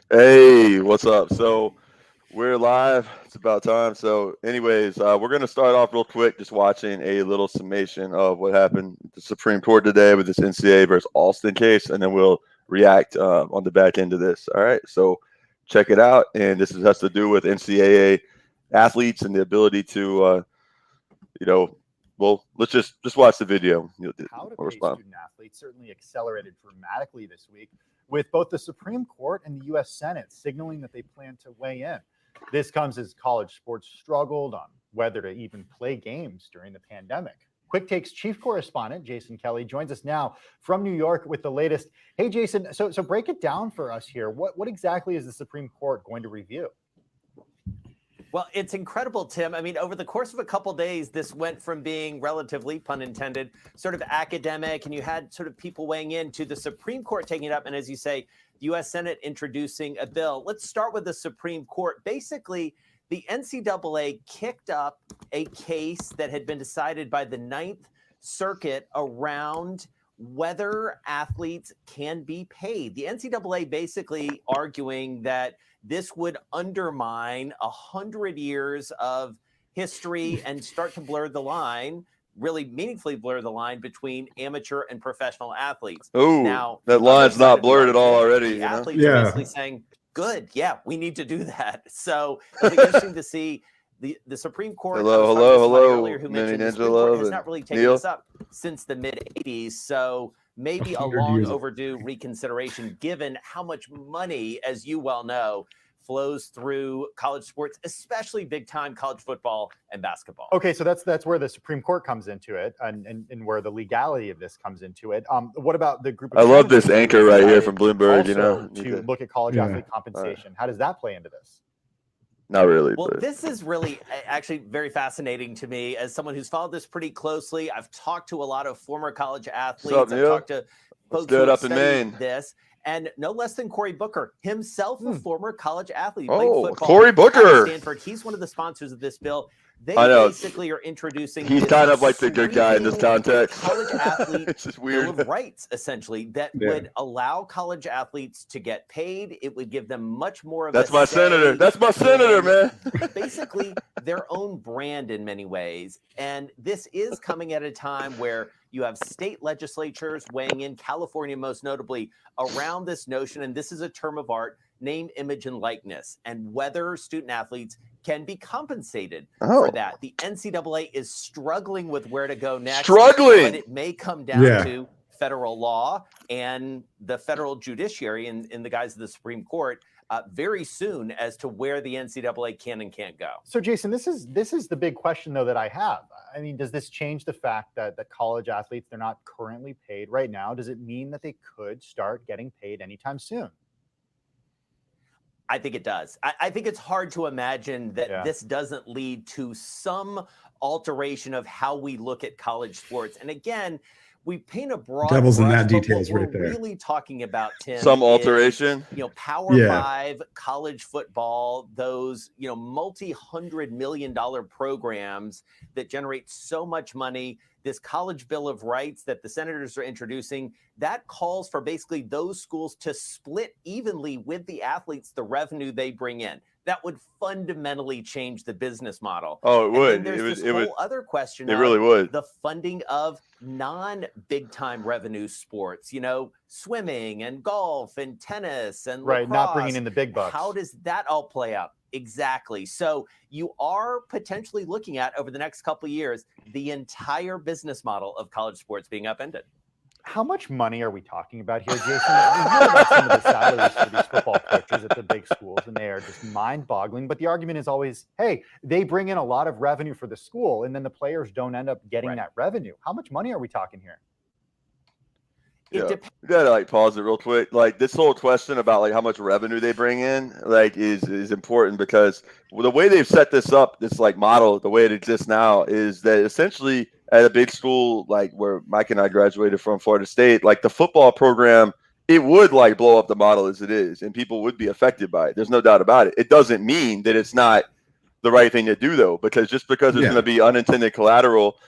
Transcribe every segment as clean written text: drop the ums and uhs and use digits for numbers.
Hey, what's up? So we're live. It's about time. So, anyways, we're gonna start off real quick, just watching a little summation of what happened at the Supreme Court today with this NCAA versus Alston case, and then we'll react on the back end of this. All right. So check it out, and has to do with NCAA athletes and the ability to, you know, well, let's just watch the video. How to We'll pay respond. student athletes certainly accelerated dramatically this week, with both the Supreme Court and the U.S. Senate signaling that they plan to weigh in. This comes as college sports struggled on whether to even play games during the pandemic. Quick Takes chief correspondent Jason Kelly joins us now from New York with the latest. Hey, Jason, so break it down for us here. What exactly is the Supreme Court going to review? Well, it's incredible, Tim. I mean, over the course of a couple of days, this went from being relatively, pun intended, sort of academic, and you had sort of people weighing in, to the Supreme Court taking it up. And as you say, the U.S. Senate introducing a bill. Let's start with the Supreme Court. Basically, the NCAA kicked up a case that had been decided by the Ninth Circuit around whether athletes can be paid. The NCAA basically arguing that this would undermine 100 years of history and start to blur the line, really meaningfully blur the line between amateur and professional athletes. Oh, now that line's not blurred at all already. The athletes are basically saying, good, yeah, we need to do that. So it'll be interesting to see the Supreme Court. Hello. Earlier, who mentioned the Supreme Court has not really taken this up since the mid-'80s. So maybe a long overdue reconsideration, given how much money, as you well know, flows through college sports, especially big-time college football and basketball. Okay, so that's where the Supreme Court comes into it, and where the legality of this comes into it. What about the group of— I love this anchor right here from Bloomberg, to look at college athlete compensation. How does that play into this? Not really. Well, this is really actually very fascinating to me as someone who's followed this pretty closely. I've talked to a lot of former college athletes. I've talked to folks who have studied this. And no less than Cory Booker, himself a former college athlete. Oh, Cory Booker. Stanford. He's one of the sponsors of this bill. They basically are introducing— he's kind of like the good guy in this context. College athlete it's just weird. Bill of Rights, essentially, that would allow college athletes to get paid. It would give them much more of That's my senator. That's my senator, man. Basically, their own brand in many ways. And this is coming at a time where you have state legislatures weighing in, California most notably, around this notion. And this is a term of art: name, image, and likeness, and whether student athletes can be compensated for that. The NCAA is struggling with where to go next. But it may come down to federal law and the federal judiciary in the guise of the Supreme Court very soon as to where the NCAA can and can't go. So, Jason, this is the big question, though, that I have. I mean, does this change the fact that college athletes, they're not currently paid right now? Does it mean that they could start getting paid anytime soon? I think it does. I think it's hard to imagine that this doesn't lead to some alteration of how we look at college sports. And again, we paint a broad devil's in brush, that details what right there. we're really talking about, Tim, some alteration. Power 5 college football, those multi-$100 million programs that generate so much money. This college bill of rights that the senators are introducing, that calls for basically those schools to split evenly with the athletes the revenue they bring in. That would fundamentally change the business model. Oh, it would. There's this whole other question. It really would. The funding of non-big time revenue sports, swimming and golf and tennis and lacrosse. Not bringing in the big bucks. How does that all play out? Exactly. So you are potentially looking at, over the next couple of years, the entire business model of college sports being upended. How much money are we talking about here, Jason? We hear about some of the salaries for these football coaches at the big schools, and they are just mind-boggling. But the argument is always, hey, they bring in a lot of revenue for the school, and then the players don't end up getting that revenue. How much money are we talking here? We gotta pause it real quick. This whole question about how much revenue they bring in is important, because the way they've set this up, this model, the way it exists now, is that essentially at a big school where Mike and I graduated from, Florida State, the football program, it would blow up the model as it is, and people would be affected by it. There's no doubt about it. It doesn't mean that it's not the right thing to do, though, because just because there's going to be unintended collateral,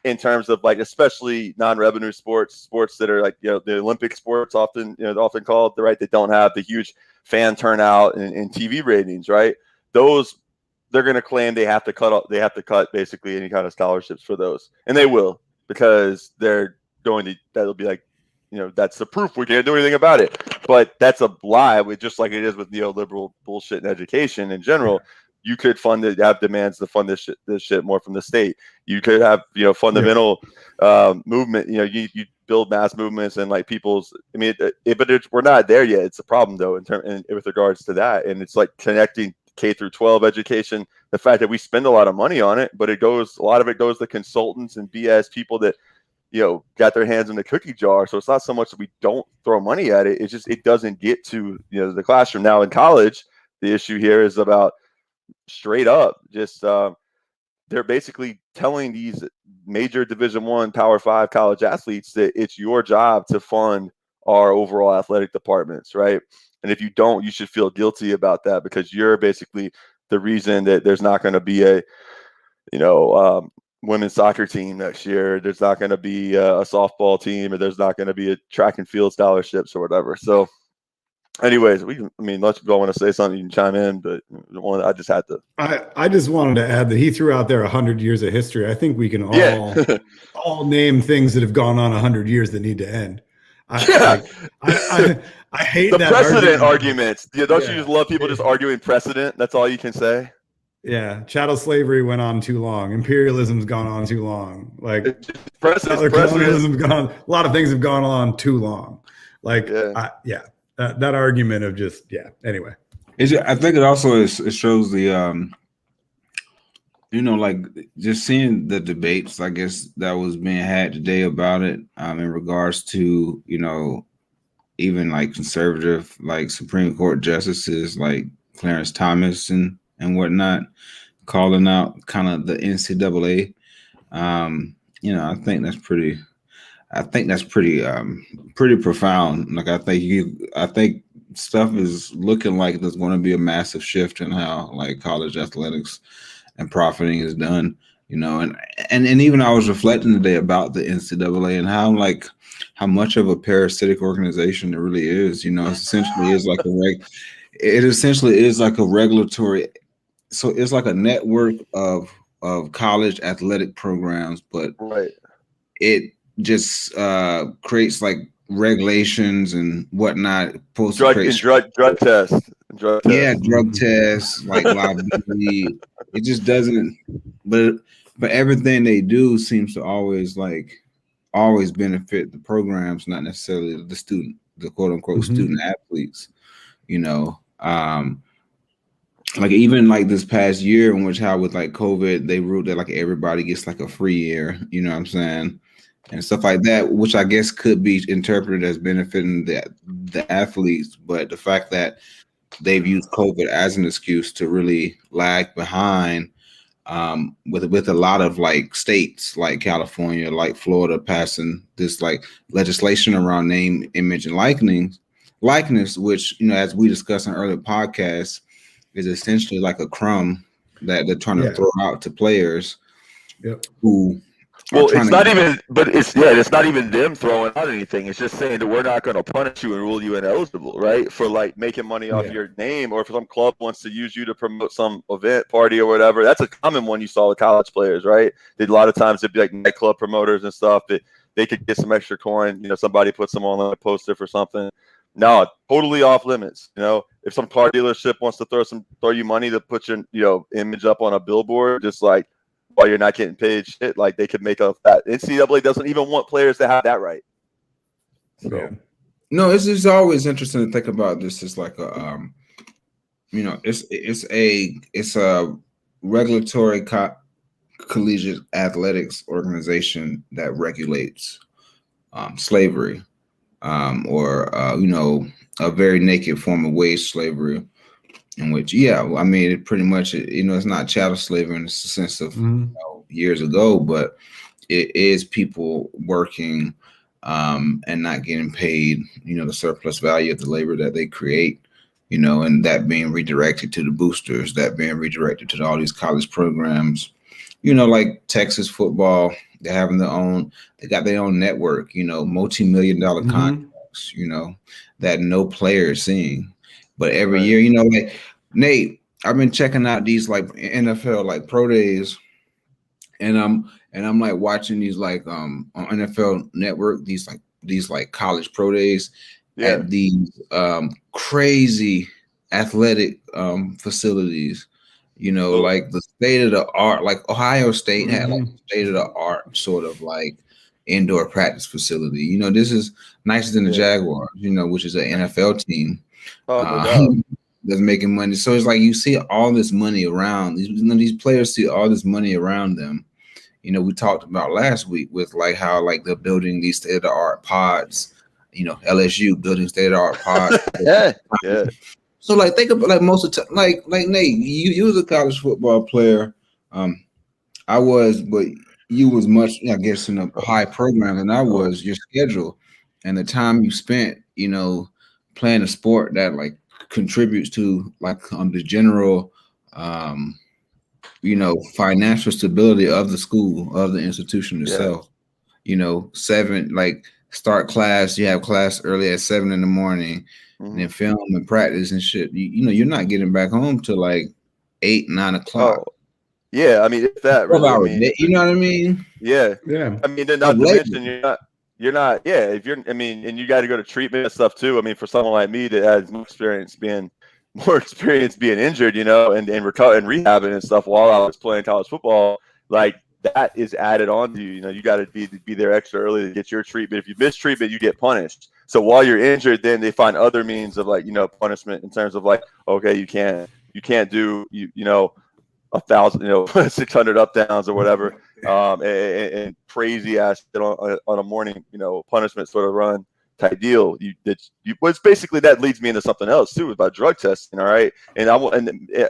in terms of like, especially non-revenue sports that are like, the Olympic sports often, they're often called, right? They don't have the huge fan turnout and TV ratings, right? Those, they're going to claim they have to cut basically any kind of scholarships for those. And they will, because they're going to, that'll be like, that's the proof we can't do anything about it. But that's a lie, just like it is with neoliberal bullshit in education in general. You could have demands to fund this shit more from the state. You could have, fundamental movement. You build mass movements and like people's. I mean, but we're not there yet. It's a problem though with regards to that, and it's like connecting K through 12 education. The fact that we spend a lot of money on it, but a lot of it goes to consultants and BS people that got their hands in the cookie jar. So it's not so much that we don't throw money at it. It's just it doesn't get to the classroom. Now in college, the issue here is about straight up just they're basically telling these major Division I, Power 5 college athletes that it's your job to fund our overall athletic departments, right? And if you don't, you should feel guilty about that, because you're basically the reason that there's not going to be a women's soccer team next year. There's not going to be a softball team, or there's not going to be a track and field scholarships or whatever. So anyways, unless you want to say something, you can chime in, but I just had to. I just wanted to add that he threw out there 100 years of history. I think we can all name things that have gone on 100 years that need to end. I hate the that precedent arguments. Don't you just love people just Yeah. arguing precedent? That's all you can say. Yeah, chattel slavery went on too long. Imperialism's gone on too long. Like colonialism's gone on. A lot of things have gone on too long. Like, that argument of just Anyway, I think it also it shows the like just seeing the debates, I guess, that was being had today about it in regards to even like conservative like Supreme Court justices like Clarence Thomas and whatnot, calling out kind of the NCAA. I think that's pretty pretty profound. Like I think stuff is looking like there's going to be a massive shift in how like college athletics and profiting is done. And even I was reflecting today about the NCAA and how much of a parasitic organization it really is. It essentially is like a regulatory. So it's like a network of college athletic programs, but it just creates like regulations and whatnot. Drug tests. Drug tests, like liability. It just doesn't. But everything they do seems to always benefit the programs, not necessarily the student, the quote unquote student athletes. Like even like this past year, in which how with like COVID, they ruled that like everybody gets like a free year. You know what I'm saying? And stuff like that, which I guess could be interpreted as benefiting the athletes, but the fact that they've used COVID as an excuse to really lag behind with a lot of like states like California, like Florida, passing this like legislation around name, image, and likeness, which as we discussed in earlier podcasts, is essentially like a crumb that they're trying to throw out to players who. Well, it's not even, but it's not even them throwing out anything. It's just saying that we're not going to punish you and rule you ineligible, right? For like making money off your name, or if some club wants to use you to promote some event, party, or whatever. That's a common one you saw with college players, right? A lot of times it'd be like nightclub promoters and stuff that they could get some extra coin. Somebody puts them on a poster for something. No, totally off limits. If some car dealership wants to throw you money to put your image up on a billboard, just like, while you're not getting paid shit, like they could make up that. NCAA doesn't even want players to have that right. So, no, it's just always interesting to think about this. It's like a, it's a regulatory collegiate athletics organization that regulates slavery, or a very naked form of wage slavery. In which, it pretty much, it's not chattel slavery in the sense of years ago, but it is people working and not getting paid, the surplus value of the labor that they create, and that being redirected to the boosters, that being redirected to all these college programs, like Texas football, They're having their own. They got their own network. Multi-million-dollar contracts. That no player is seeing. But every year, like Nate, I've been checking out these like NFL like pro days, and I'm like watching these like on NFL Network these college pro days at these crazy athletic facilities. Like the state of the art, like Ohio State had like state of the art sort of like indoor practice facility. This is nicer than the Jaguars, which is an NFL team. That's making money. So it's like you see all this money around these players see all this money around them. We talked about last week with like how like they're building these state of the art pods. LSU building state of the art pods. Yeah. So like think about like most of the time, like Nate, you was a college football player. I was, but you was much, I guess, in a high program than I was. Your schedule and the time you spent, playing a sport that like contributes to like the general financial stability of the school, of the institution itself. 7 like start class, you have class early at 7 in the morning, and then film and practice and shit. You're not getting back home till like 8, 9 o'clock. Yeah, I mean, if that really, you know what I mean? Yeah. I mean, then not to mention you're not. Yeah, if you're, I mean, and you got to go to treatment and stuff too. I mean, for someone like me that has more experience being injured, and rehabbing and stuff while I was playing college football, like that is added on to you. You got to be there extra early to get your treatment. If you miss treatment, you get punished. So while you're injured, then they find other means of like punishment in terms of like, okay, you can't do 1,000 600 up downs or whatever, and crazy ass on a morning punishment sort of run type deal. It's basically that leads me into something else too about drug testing. All right, and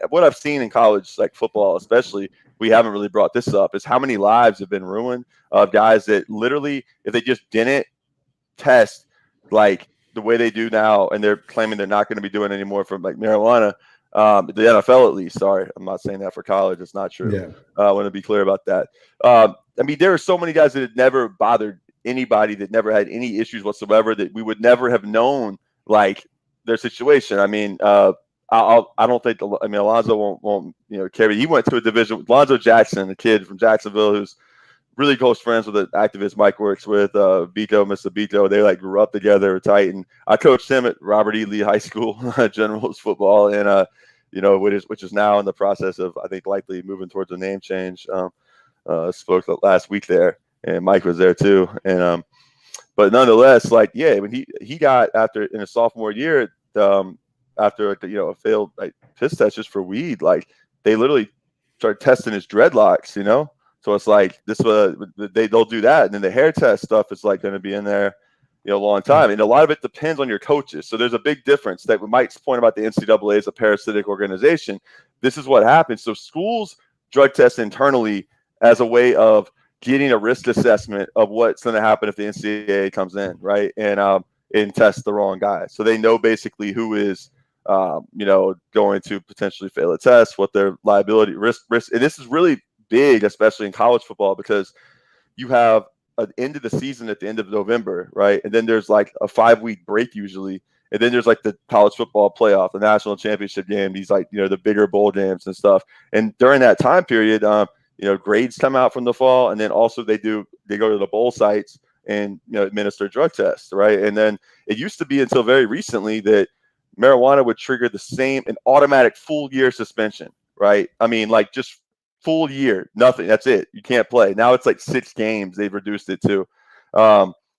what I've seen in college like football, especially, we haven't really brought this up, is how many lives have been ruined of guys that literally, if they just didn't test like the way they do now, and they're claiming they're not going to be doing anymore from like marijuana. The NFL, at least. Sorry, I'm not saying that for college. It's not true. Yeah. I want to be clear about that. I mean, there are so many guys that had never bothered anybody, that never had any issues whatsoever, that we would never have known like their situation. I mean, I don't think. Alonzo won't carry. He went to a division. Alonzo Jackson, a kid from Jacksonville, who's really close friends with an activist Mike works with, Mr. Beto. They like grew up together, were tight, and I coached him at Robert E. Lee High School, Generals football, and which is now in the process of, I think, likely moving towards a name change. Spoke last week there, and Mike was there too, and but nonetheless, like when he got in his sophomore year, after a failed like piss test just for weed, like they literally started testing his dreadlocks, So it's like they'll do that, and then the hair test stuff is like going to be in there, a long time, and a lot of it depends on your coaches. So there's a big difference that we might point about the NCAA as a parasitic organization. This is what happens. So schools drug test internally as a way of getting a risk assessment of what's going to happen if the NCAA comes in, right, and test the wrong guy. So they know basically who is going to potentially fail a test, what their liability risk, and this is really big, especially in college football, because you have an end of the season at the end of November, right? And then there's like a 5-week break usually, and then there's like the college football playoff, the national championship game, these like the bigger bowl games and stuff. And during that time period, grades come out from the fall, and then also they go to the bowl sites and administer drug tests, right? And then it used to be until very recently that marijuana would trigger an automatic full year suspension, right? I mean, like just full year, nothing. That's it. You can't play. Now it's like 6 games. They've reduced it to.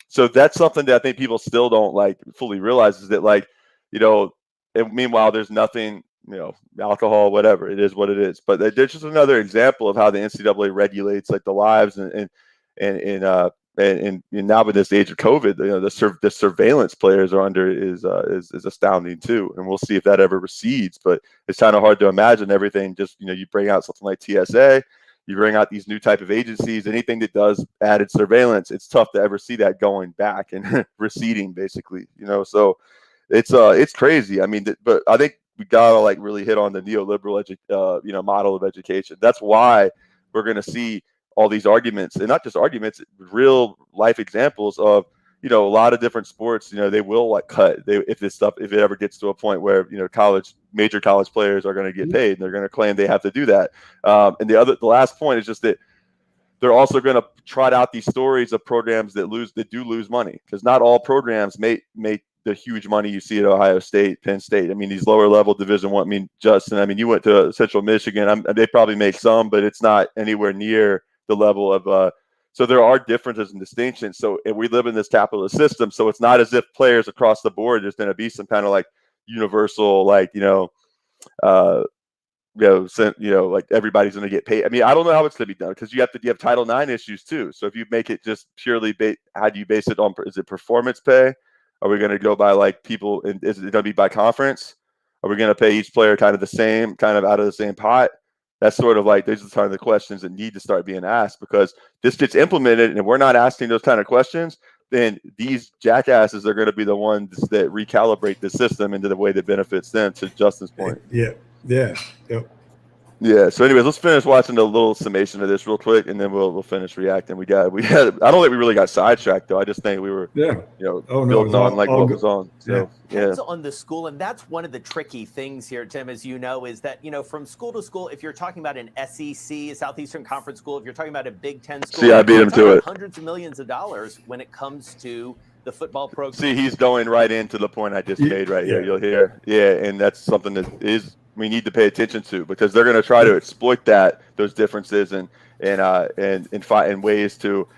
So that's something that I think people still don't like fully realize, is that like, and meanwhile, there's nothing, alcohol, whatever. It is what it is. But there's just another example of how the NCAA regulates like the lives and now with this age of COVID, the surveillance players are under is astounding too, and we'll see if that ever recedes. But it's kind of hard to imagine everything. Just you bring out something like TSA, you bring out these new type of agencies, anything that does added surveillance, it's tough to ever see that going back and receding, basically. So it's crazy. I mean, but I think we gotta like really hit on the neoliberal model of education. That's why we're gonna see all these arguments, and not just arguments, real life examples of, a lot of different sports, they will like cut if it ever gets to a point where, major college players are going to get paid, and they're going to claim they have to do that. And the last point is just that they're also going to trot out these stories of programs that do lose money, because not all programs make the huge money you see at Ohio State, Penn State. I mean, these lower level Division I. I mean, Justin, you went to Central Michigan. They probably make some, but it's not anywhere near the level of. So there are differences and distinctions. So we live in this capitalist system. So it's not as if players across the board, there's going to be some kind of like universal, like, like everybody's going to get paid. I mean, I don't know how it's going to be done, because you have Title IX issues too. So if you make it just purely, how do you base it on? Is it performance pay? Are we going to go by like people? And is it going to be by conference? Are we going to pay each player kind of the same, kind of out of the same pot? That's sort of like, these are kind of the questions that need to start being asked, because this gets implemented and we're not asking those kind of questions, then these jackasses are going to be the ones that recalibrate the system into the way that benefits them, to Justin's point. Yep. Yeah. So anyways, let's finish watching a little summation of this real quick, and then we'll finish reacting. I don't think we really got sidetracked though. I just think we were, building on like what was on. So Depends on the school, and that's one of the tricky things here, Tim, as you know, is that, from school to school, if you're talking about an SEC, a Southeastern Conference school, if you're talking about a Big Ten school, see, I beat him to it. Hundreds of millions of dollars when it comes to the football program. See, he's going right into the point I just made right here. You'll hear, and that's something that we need to pay attention to, because they're going to try to exploit those differences and find ways to.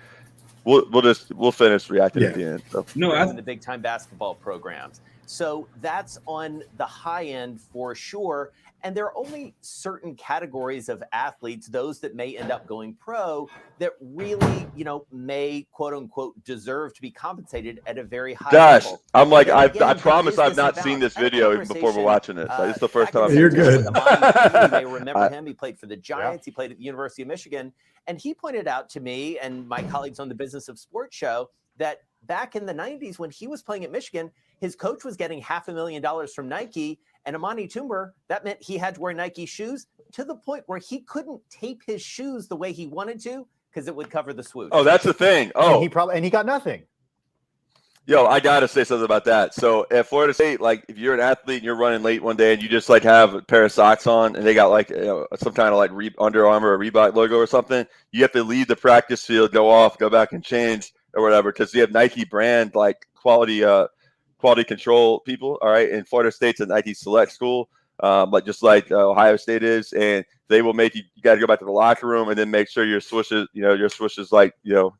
We'll finish reacting at the end. So. No, the big time basketball programs. So that's on the high end for sure. And there are only certain categories of athletes, those that may end up going pro, that really, may quote unquote deserve to be compensated at a very high level. I'm like, I promise I've not seen this video even before we're watching this. It's the first time. You're good. You may remember him. He played for the Giants. He played at the University of Michigan. And he pointed out to me and my colleagues on the Business of Sports show that back in the 90s, when he was playing at Michigan, his coach was getting $500,000 from Nike, and Amani Toomer, that meant he had to wear Nike shoes, to the point where he couldn't tape his shoes the way he wanted to, because it would cover the swoosh. Oh, that's the thing. Oh, and he got nothing. Yo, I gotta say something about that. So at Florida State, like if you're an athlete and you're running late one day and you just like have a pair of socks on and they got like some kind of like Under Armour or Reebok logo or something, you have to leave the practice field, go back and change or whatever, because you have Nike brand like quality control people. All right, and Florida State's a Nike select school, like just like Ohio State is, and they will make you got to go back to the locker room and then make sure your swooshes like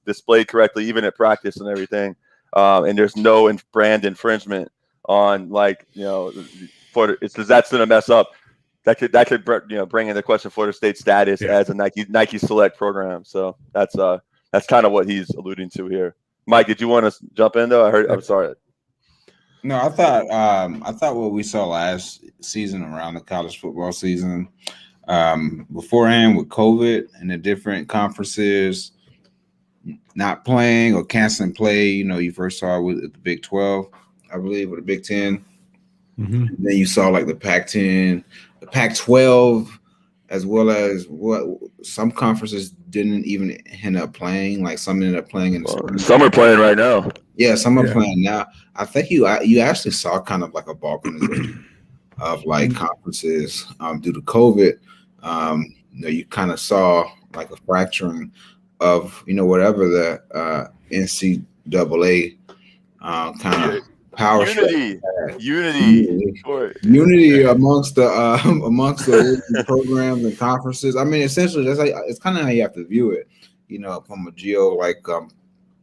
displayed correctly, even at practice and everything. And there's no brand infringement on Florida. It's because that's going to mess up. That could bring into question Florida State's status as a Nike select program. So that's kind of what he's alluding to here. Mike, did you want to jump in though? I'm sorry. No, I thought what we saw last season around the college football season, beforehand with COVID and the different conferences not playing or canceling play. You first saw it with the Big 12, I believe, or the Big 10. Mm-hmm. Then you saw like the Pac-10, the Pac-12, as well as what some conferences didn't even end up playing. Like some ended up playing in the spring. Some are playing right now. Yeah, some are playing now. I think you actually saw kind of like a balkanization of like conferences due to COVID. You kind of saw like a fracturing of whatever the NCAA kind of power unity amongst the programs and conferences. I mean, essentially, it's kind of how you have to view it. From a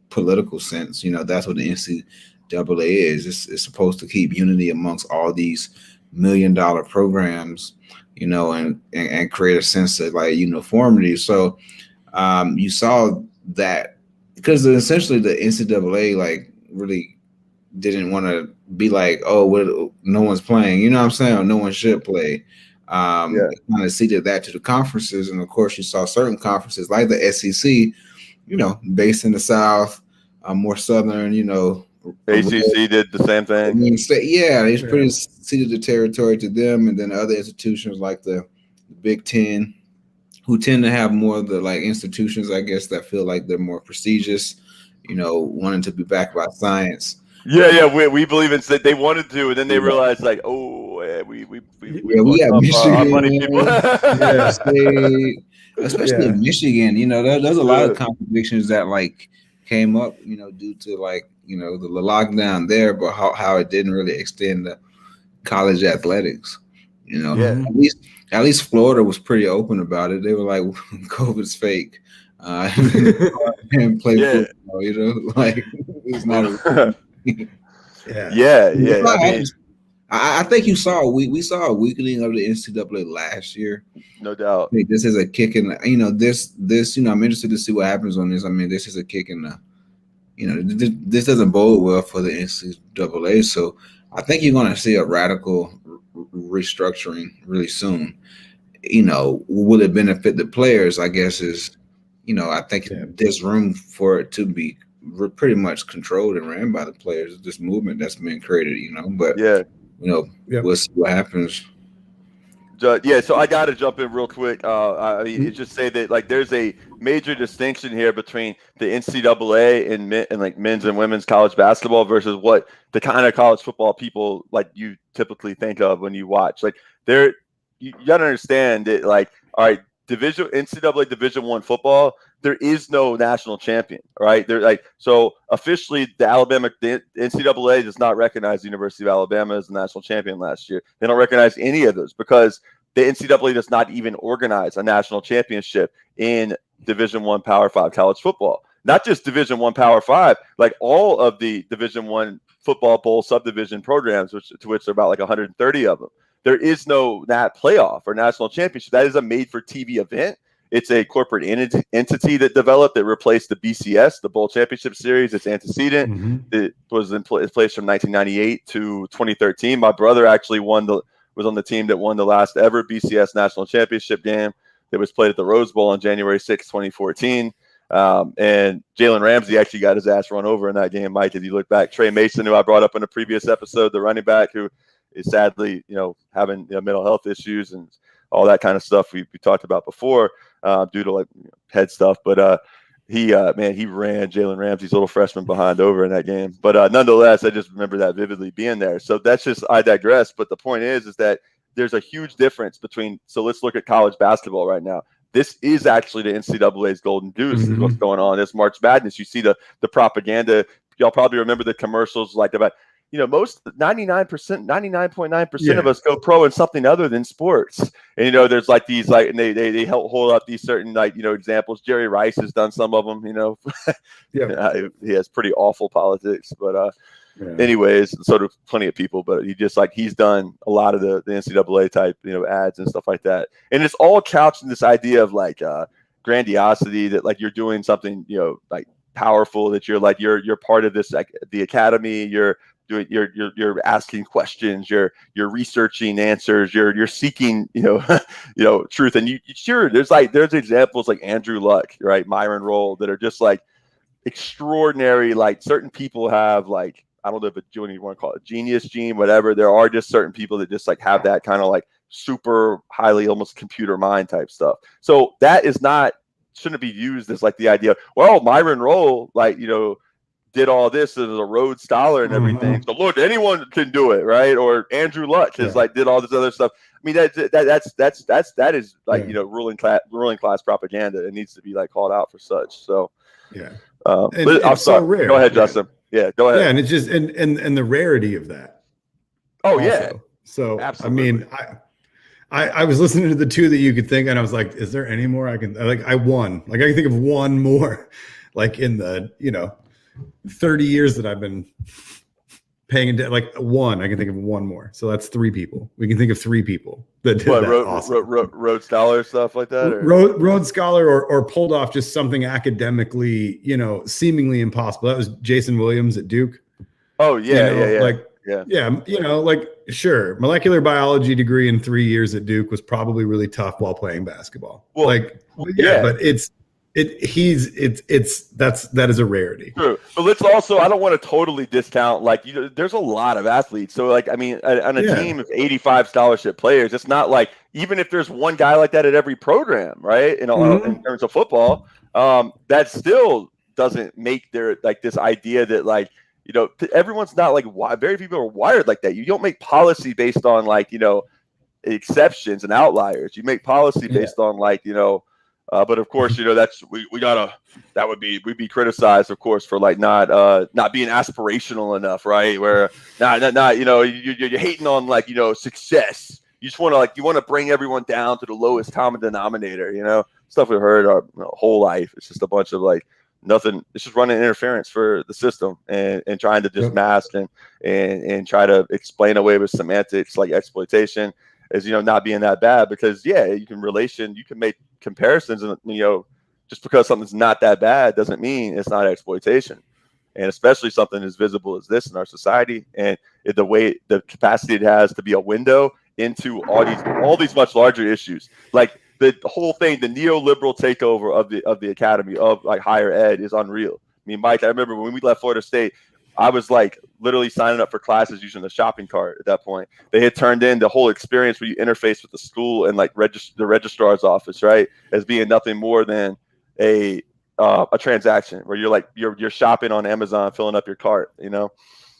political sense. That's what the NCAA is. It's supposed to keep unity amongst all these $1 million programs. And create a sense of like uniformity. So. You saw that because essentially the NCAA like really didn't want to be like, oh, no one's playing, you know what I'm saying? Or no one should play. Kind of ceded that to the conferences. And of course, you saw certain conferences like the SEC, based in the South, more Southern, ACC did the same thing. I mean, they pretty ceded the territory to them. And then other institutions like the Big 10, who tend to have more of the like institutions, I guess, that feel like they're more prestigious, wanting to be backed by science. Yeah, we believe in that they wanted to, and then they realized like, oh, yeah, we got Michigan, money people. State, especially in Michigan. There's a lot of contradictions that like came up, due to like the lockdown there, but how it didn't really extend to college athletics. At least Florida was pretty open about it. They were like, COVID's fake. And play football, like it's not a I think you saw we saw a weakening of the NCAA last year. No doubt. I think this is a kick in the, this I'm interested to see what happens on this. I mean, this is a kick in the, this doesn't bode well for the NCAA. So I think you're going to see a radical restructuring really soon. Will it benefit the players? I guess is, I think there's room for it to be pretty much controlled and ran by the players. This movement that's been created, but we'll see what happens. So I got to jump in real quick. I mean, just say that like there's a major distinction here between the NCAA and like men's and women's college basketball versus what the kind of college football people like you typically think of when you watch. Like you got to understand that like, all right, NCAA Division I football, there is no national champion, right? They're like, so officially the NCAA does not recognize the University of Alabama as the national champion last year. They don't recognize any of those because the NCAA does not even organize a national championship in Division I Power 5 college football. Not just Division I Power 5, like all of the Division I football bowl subdivision programs, which there are about like 130 of them. There is no playoff or national championship. That is a made-for-TV event. It's a corporate entity that developed that replaced the BCS, the Bowl Championship Series. Its antecedent. Mm-hmm. It was in place from 1998 to 2013. My brother actually was on the team that won the last ever BCS national championship game that was played at the Rose Bowl on January 6, 2014. And Jalen Ramsey actually got his ass run over in that game, Mike. If you look back, Trey Mason, who I brought up in a previous episode, the running back who is sadly, having mental health issues and all that kind of stuff we talked about before due to like head stuff. But he ran Jalen Ramsey's little freshman behind over in that game. But nonetheless, I just remember that vividly being there. So that's just, I digress. But the point is that there's a huge difference between, so let's look at college basketball right now. This is actually the NCAA's golden goose. Mm-hmm. What's going on. It's March Madness. You see the propaganda. Y'all probably remember the commercials like about, most 99.9% of us go pro in something other than sports. And, there's like these, like, and they help hold up these certain, like, examples. Jerry Rice has done some of them, he has pretty awful politics, but anyways, sort of plenty of people, but he's done a lot of the NCAA type, ads and stuff like that. And it's all couched in this idea of like grandiosity that like you're doing something, like powerful, that you're part of this, like the academy, you're asking questions, you're researching answers, you're seeking, truth. And there's examples like Andrew Luck, right? Myron Rolle that are just like extraordinary. Like certain people have like, I don't know if you want to call it a genius gene, whatever. There are just certain people that just like have that kind of like super highly almost computer mind type stuff. So that shouldn't be used as like the idea, well, Myron Rolle, like, did all this as a Rhodes Scholar and everything. Mm-hmm. So look, anyone can do it, right? Or Andrew Luck is like did all this other stuff. I mean, that is like ruling class propaganda. It needs to be like called out for such. So I'm sorry. So rare. Go ahead, Justin. Yeah, go ahead. Yeah, and it's just and the rarity of that. Oh also. Yeah. So absolutely. I mean, I was listening to the two that you could think, and I was like, is there any more I can like? I can think of one more, like in the 30 years that I've been paying attention, like one, I can think of one more. So that's three people. We can think of three people that did Rhodes Scholar stuff like that. Or? Rhodes Scholar or pulled off just something academically, seemingly impossible. That was Jason Williams at Duke. Oh yeah, like sure, molecular biology degree in 3 years at Duke was probably really tough while playing basketball. Well, but that is a rarity. True. But let's also, I don't want to totally discount, like, there's a lot of athletes. So, like, I mean, on a team of 85 scholarship players, it's not like, even if there's one guy like that at every program, right? In terms of football, that still doesn't make their, like, this idea that, like, everyone's not like, very few people are wired like that. You don't make policy based on, like, exceptions and outliers. You make policy based on, like, but of course, that's we'd be criticized, of course, for like not being aspirational enough, right? Where not you're hating on, like, success. You just want to bring everyone down to the lowest common denominator, stuff we've heard our whole life. It's just a bunch of, like, nothing. It's just running interference for the system and trying to just mask and try to explain away with semantics like exploitation as not being that bad, because you can make comparisons, and just because something's not that bad doesn't mean it's not exploitation, and especially something as visible as this in our society, and the capacity it has to be a window into all these much larger issues, like the whole thing, the neoliberal takeover of the academy of, like, higher ed is unreal. I mean, Mike, I remember when we left Florida State, I was, like, literally signing up for classes using the shopping cart at that point. They had turned in the whole experience where you interface with the school and, like, the registrar's office, right, as being nothing more than a transaction where you're, like, you're shopping on Amazon, filling up your cart,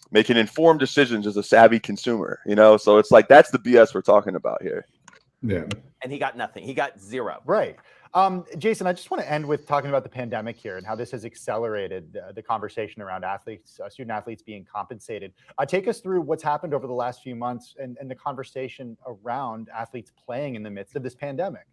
making informed decisions as a savvy consumer, So it's like, that's the BS we're talking about here. Yeah. And he got nothing. He got zero. Right. Jason, I just want to end with talking about the pandemic here and how this has accelerated the conversation around student athletes being compensated. Take us through what's happened over the last few months and the conversation around athletes playing in the midst of this pandemic.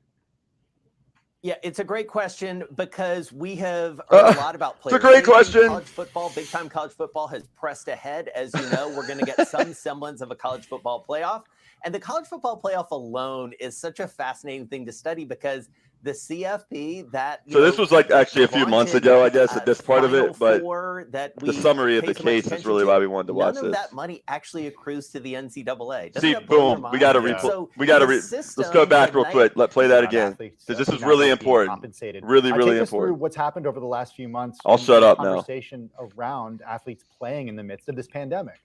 Yeah, it's a great question, because we have heard a lot about players. It's a great question. College football, big time college football has pressed ahead. As you know, we're going to get some semblance of a college football playoff. And the college football playoff alone is such a fascinating thing to study, because the CFP so this was, like, actually a few months ago, I guess, at this part of it, but the summary of the case is really why we wanted to watch this. None of that money actually accrues to the NCAA. See, boom, we got to let's go back real quick. Play that again, because this is really important. Really, really important. What's happened over the last few months? I'll shut up now. Conversation around athletes playing in the midst of this pandemic.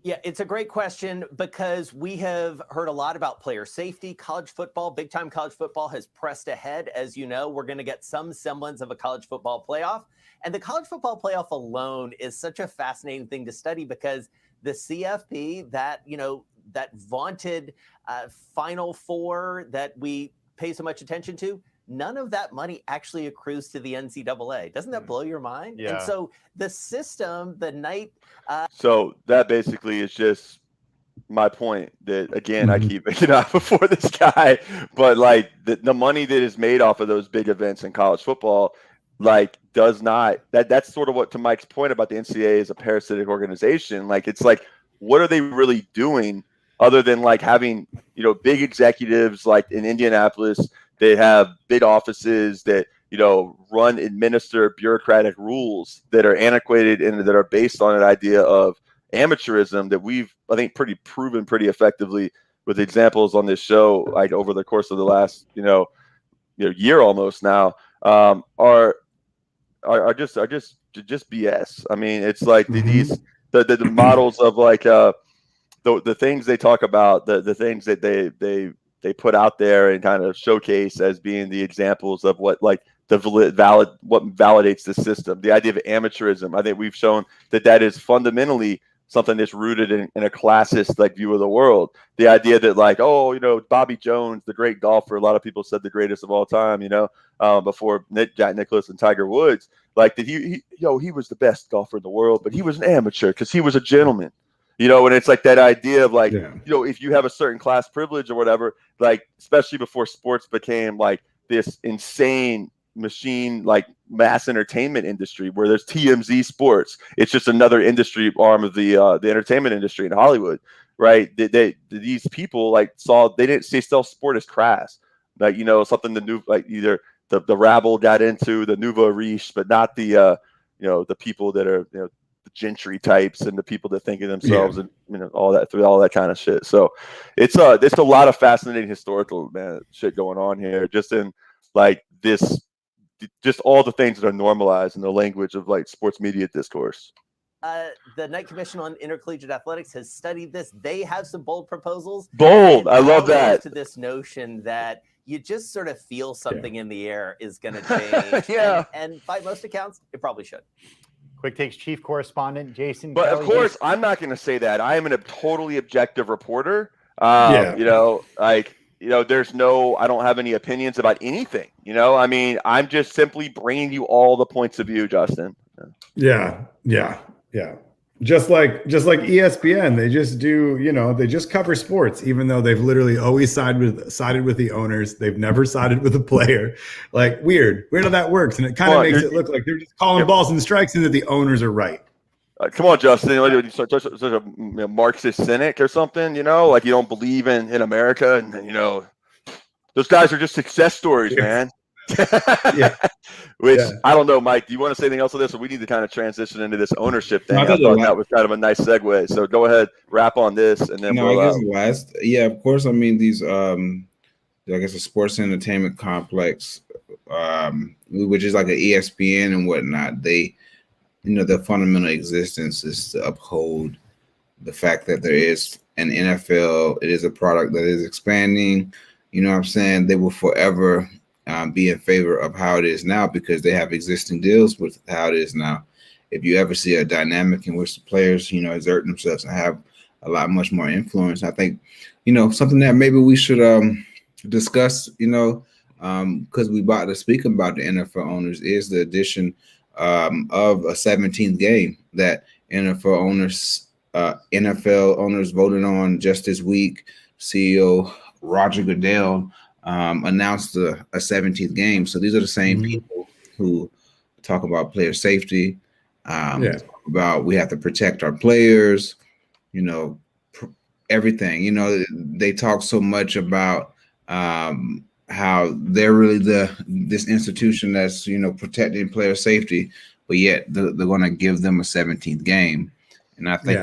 Yeah, it's a great question, because we have heard a lot about player safety. College football, big time college football has pressed ahead. As you know, we're going to get some semblance of a college football playoff. And the college football playoff alone is such a fascinating thing to study, because the CFP, that vaunted Final Four that we pay so much attention to, none of that money actually accrues to the NCAA. Doesn't that blow your mind? Yeah. And so the system, so that basically is just my point that, again, I keep making out before this guy, but, like, the money that is made off of those big events in college football, like, does not, that's sort of what, to Mike's point about the NCAA is a parasitic organization. Like, it's like, what are they really doing other than, like, having, big executives, like in Indianapolis, they have big offices that, administer bureaucratic rules that are antiquated and that are based on an idea of amateurism that we've, I think, proven pretty effectively with examples on this show, like over the course of the last, year almost now, are just BS. I mean, it's like the models of, like, the things they talk about, the things that they put out there and kind of showcase as being the examples of what, like, what validates the system. The idea of amateurism, I think we've shown that is fundamentally something that's rooted in a classist, like, view of the world. The idea that, like, Bobby Jones, the great golfer, a lot of people said the greatest of all time, before Jack Nicklaus and Tiger Woods, like, that he was the best golfer in the world, but he was an amateur because he was a gentleman. And it's like that idea of, like, if you have a certain class privilege or whatever, like, especially before sports became, like, this insane machine, like, mass entertainment industry where there's TMZ Sports. It's just another industry arm of the entertainment industry in Hollywood, right? These people, like, they didn't say sport as crass, like, something the new, like, either the rabble got into, the nouveau riche, but not the the people that are the gentry types and the people that think of themselves and all that kind of shit. So it's a lot of fascinating historical shit going on here, just in, like, this just all the things that are normalized in the language of like sports media discourse. The Knight Commission on Intercollegiate Athletics has studied this. They have some bold proposals. Bold. I love that. To this notion that you just sort of feel something in the air is going to change. Yeah. And by most accounts, it probably should. Quick Takes chief correspondent Jason. But Kelly. of course, I'm not going to say that. I am a totally objective reporter. You know, like, you know, I don't have any opinions about anything. You know, I mean, I'm just simply bringing you all the points of view, Justin. Yeah. Just like ESPN, they just do, you know, they just cover sports, even though they've literally always sided with the owners. They've never sided with a player. Like, weird how that works, and it kind of makes it look like they're just calling balls and strikes, and that the owners are right. Come on, Justin. You're such a Marxist cynic or something, you know, like you don't believe in America, and you know, those guys are just success stories, man. Which I don't know, Mike. Do you want to say anything else on this, or we need to kind of transition into this ownership thing? I thought that was kind of a nice segue. So go ahead, wrap on this, and then of course. I mean, these I guess a sports entertainment complex, which is like an ESPN and whatnot. They, you know, their fundamental existence is to uphold the fact that there is an NFL. It is a product that is expanding. You know what I'm saying? They will forever be in favor of how it is now because they have existing deals with how it is now. If you ever see a dynamic in which the players, you know, exert themselves and have a lot much more influence, I think, you know, something that maybe we should discuss, you know, because we about to speak about the NFL owners is the addition of a 17th game that NFL owners voted on just this week. CEO Roger Goodell announced a 17th game. So these are the same people who talk about player safety, talk about we have to protect our players, you know, everything. You know, they talk so much about how they're really this institution that's, you know, protecting player safety, but yet they're going to give them a 17th game. And I think,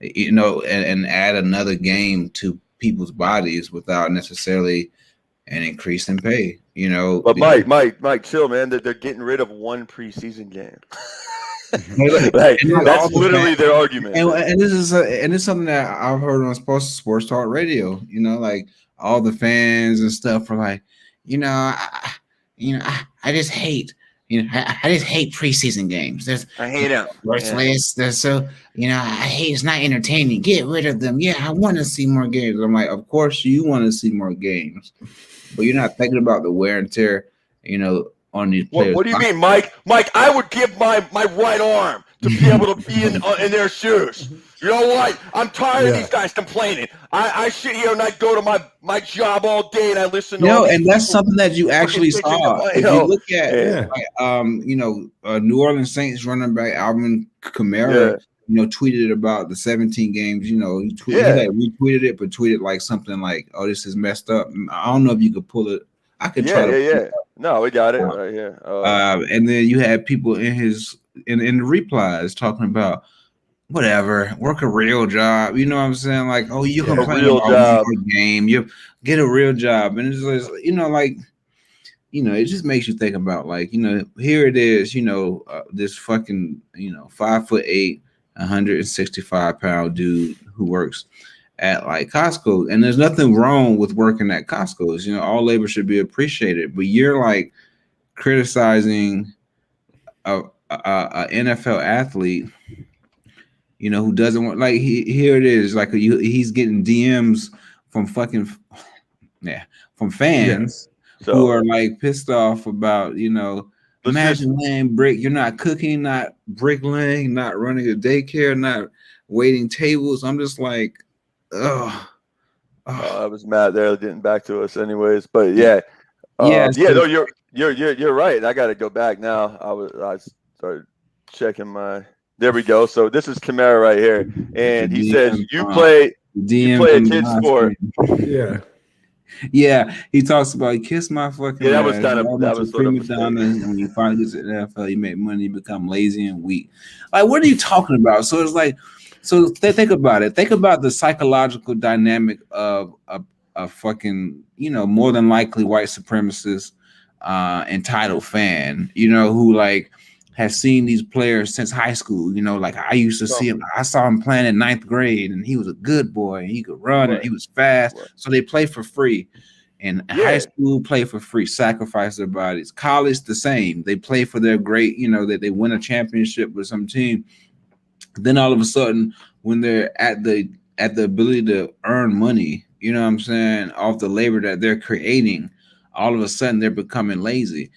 you know, and add another game to people's bodies without necessarily an increase in pay, you know. But Mike, chill, man. They're getting rid of one preseason game. That's literally their argument. And this is something that I've heard on sports talk radio. You know, like all the fans and stuff are like, I just hate. I just hate preseason games. I hate them. Worthless. They're so, I hate. It's not entertaining. Get rid of them. Yeah, I want to see more games. I'm like, of course you want to see more games, but you're not thinking about the wear and tear, on these players. What do you mean, Mike? Mike, I would give my right arm to be able to be in their shoes. You know what? I'm tired of these guys complaining. I sit here and I go to my job all day and I listen to and that's something that you actually saw. If you look at New Orleans Saints running back Alvin Kamara, tweeted about the 17 games, he retweeted it, but tweeted like something like, "Oh, this is messed up." I don't know if you could pull it. I could try to pull it up. No, we got it right here. And then you had people in the replies talking about whatever, work a real job. You know what I'm saying? Like, oh, you complain about a game, you get a real job, and it's just, it just makes you think about like, here it is, this fucking 5'8", 165-pound dude who works at like Costco, and there's nothing wrong with working at Costco's. All labor should be appreciated, but you're like criticizing a NFL athlete, who doesn't want, like, here it is, like he's getting DMs from fans who are like pissed off about, imagine laying brick, you're not cooking, not bricklaying, not running a daycare, not waiting tables. I'm just like, I was mad there getting back to us anyways, but no, you're right. I got to go back now. I started checking there we go. So this is Kamara right here, and he says you play a kid sport. Yeah, he talks about kiss my fucking. Yeah, that was sort of when you finally get to the NFL, you make money, you become lazy and weak. Like, what are you talking about? So it's like, think about it. Think about the psychological dynamic of a fucking, more than likely white supremacist entitled fan, you know, who like has seen these players since high school. You know, like I used to see him. I saw him playing in 9th grade, and he was a good boy, and he could run, and he was fast. So they play for free. And high school, play for free, sacrifice their bodies. College, the same. They play for their great, you know, that they win a championship with some team. Then all of a sudden, when they're at the ability to earn money, you know what I'm saying, off the labor that they're creating, all of a sudden they're becoming lazy.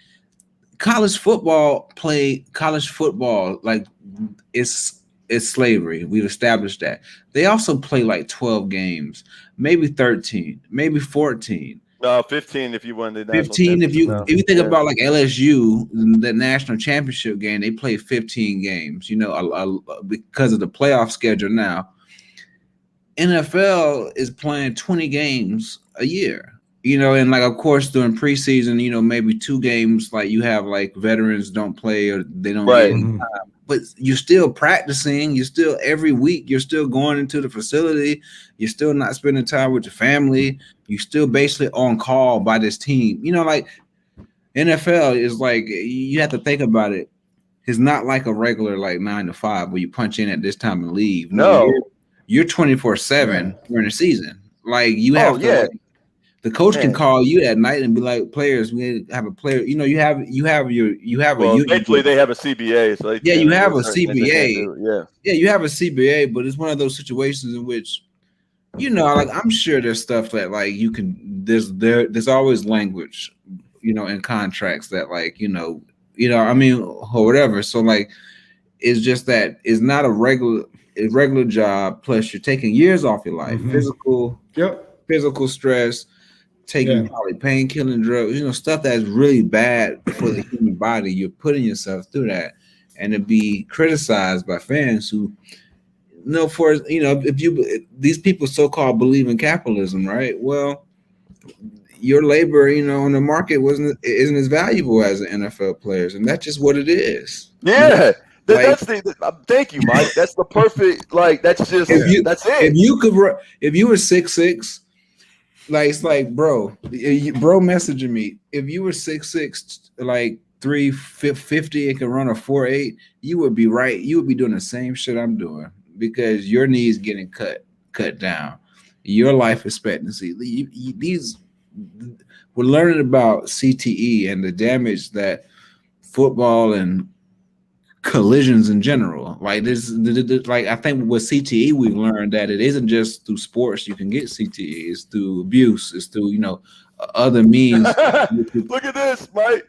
College football, like it's slavery. We've established that. They also play like 12 games, maybe 13, maybe 14. No, 15 if you win the national 15 if you think about like LSU, the national championship game, they play 15 games, you know, because of the playoff schedule now. NFL is playing 20 games a year, you know, and like of course during preseason, you know, maybe 2 games like you have like veterans don't play or they don't get any time. But you're still practicing. You're still every week. You're still going into the facility. You're still not spending time with your family. You're still basically on call by this team. You know, like NFL is like you have to think about it. It's not like a regular like 9 to 5 where you punch in at this time and leave. No, you're 24/7 during the season. Like you have to. Like, the coach can call you at night and be like, "Players, we have a player." You know, you have well, thankfully they have a CBA, so you have a CBA. You have a CBA, but it's one of those situations in which, you know, like I'm sure there's stuff that like you can. There's always language, you know, in contracts that like you know, I mean, or whatever. So like, it's just that it's not a regular job. Plus, you're taking years off your life, physical stress. Taking probably pain-killing drugs, you know, stuff that's really bad for the human body. You're putting yourself through that, and to be criticized by fans who, you know, if these people so-called believe in capitalism, right? Well, your labor, you know, on the market isn't as valuable as the NFL players, and that's just what it is. Yeah. That's thank you, Mike. That's the perfect, like, that's just, that's it. If you were 6'6", like it's like, bro messaging me. If you were 6'6", like 350 and can run a 4.8, you would be right. You would be doing the same shit I'm doing because your knees getting cut down. Your life expectancy. We're learning about CTE and the damage that football and collisions in general, like this, like I think with CTE we've learned that it isn't just through sports you can get CTE. It's through abuse. It's through, you know, other means. Look at this, Mike.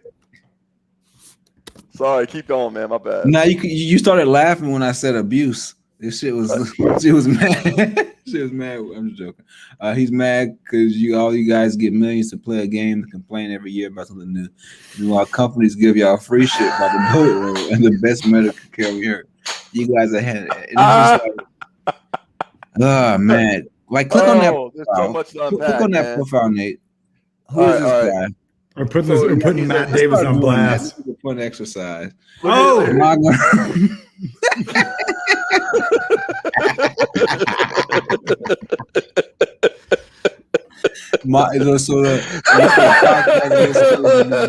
Sorry, keep going, man. My bad. Now you started laughing when I said abuse. This shit was she was mad. She was mad. I'm just joking. He's mad because all you guys get millions to play a game and complain every year about something new. While companies give y'all free shit by the bullet and the best medical care we heard. You guys are ahead. Oh man! Like click on that. There's so much to unpack, click on that profile, Nate. Who is this guy? We're putting Matt Davis on blast. This is a fun exercise. Oh.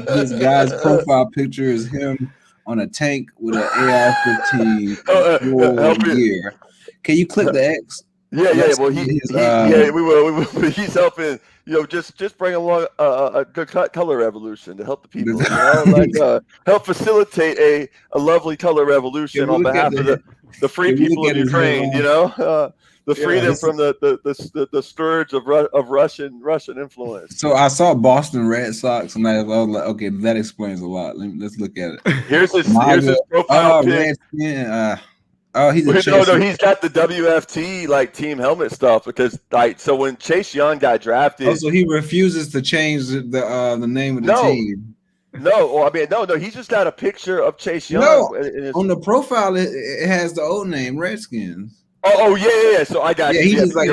This guy's profile picture is him on a tank with an AR-15 gear. Can you click the X? Yeah. Well, we will. He's helping. You know, just bring along a good color revolution to help the people. You know, like help facilitate a lovely color revolution on behalf of the free people of Ukraine. You know, the freedom from the scourge of Russian influence. So I saw Boston Red Sox, and I was like, okay, that explains a lot. Let's look at it. Here's his profile pic. He's he's got the WFT like team helmet stuff because like so when Chase Young got drafted, so he refuses to change the name of the team. No, he's just got a picture of Chase Young. On the profile it has the old name, Redskins. Oh yeah. So I got he just like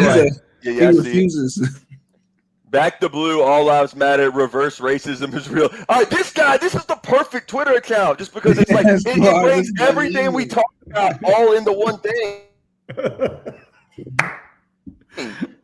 he refuses. Back to blue, all lives matter, reverse racism is real. All right, this is the perfect Twitter account just because it's like it brings everything we talk about all into one thing.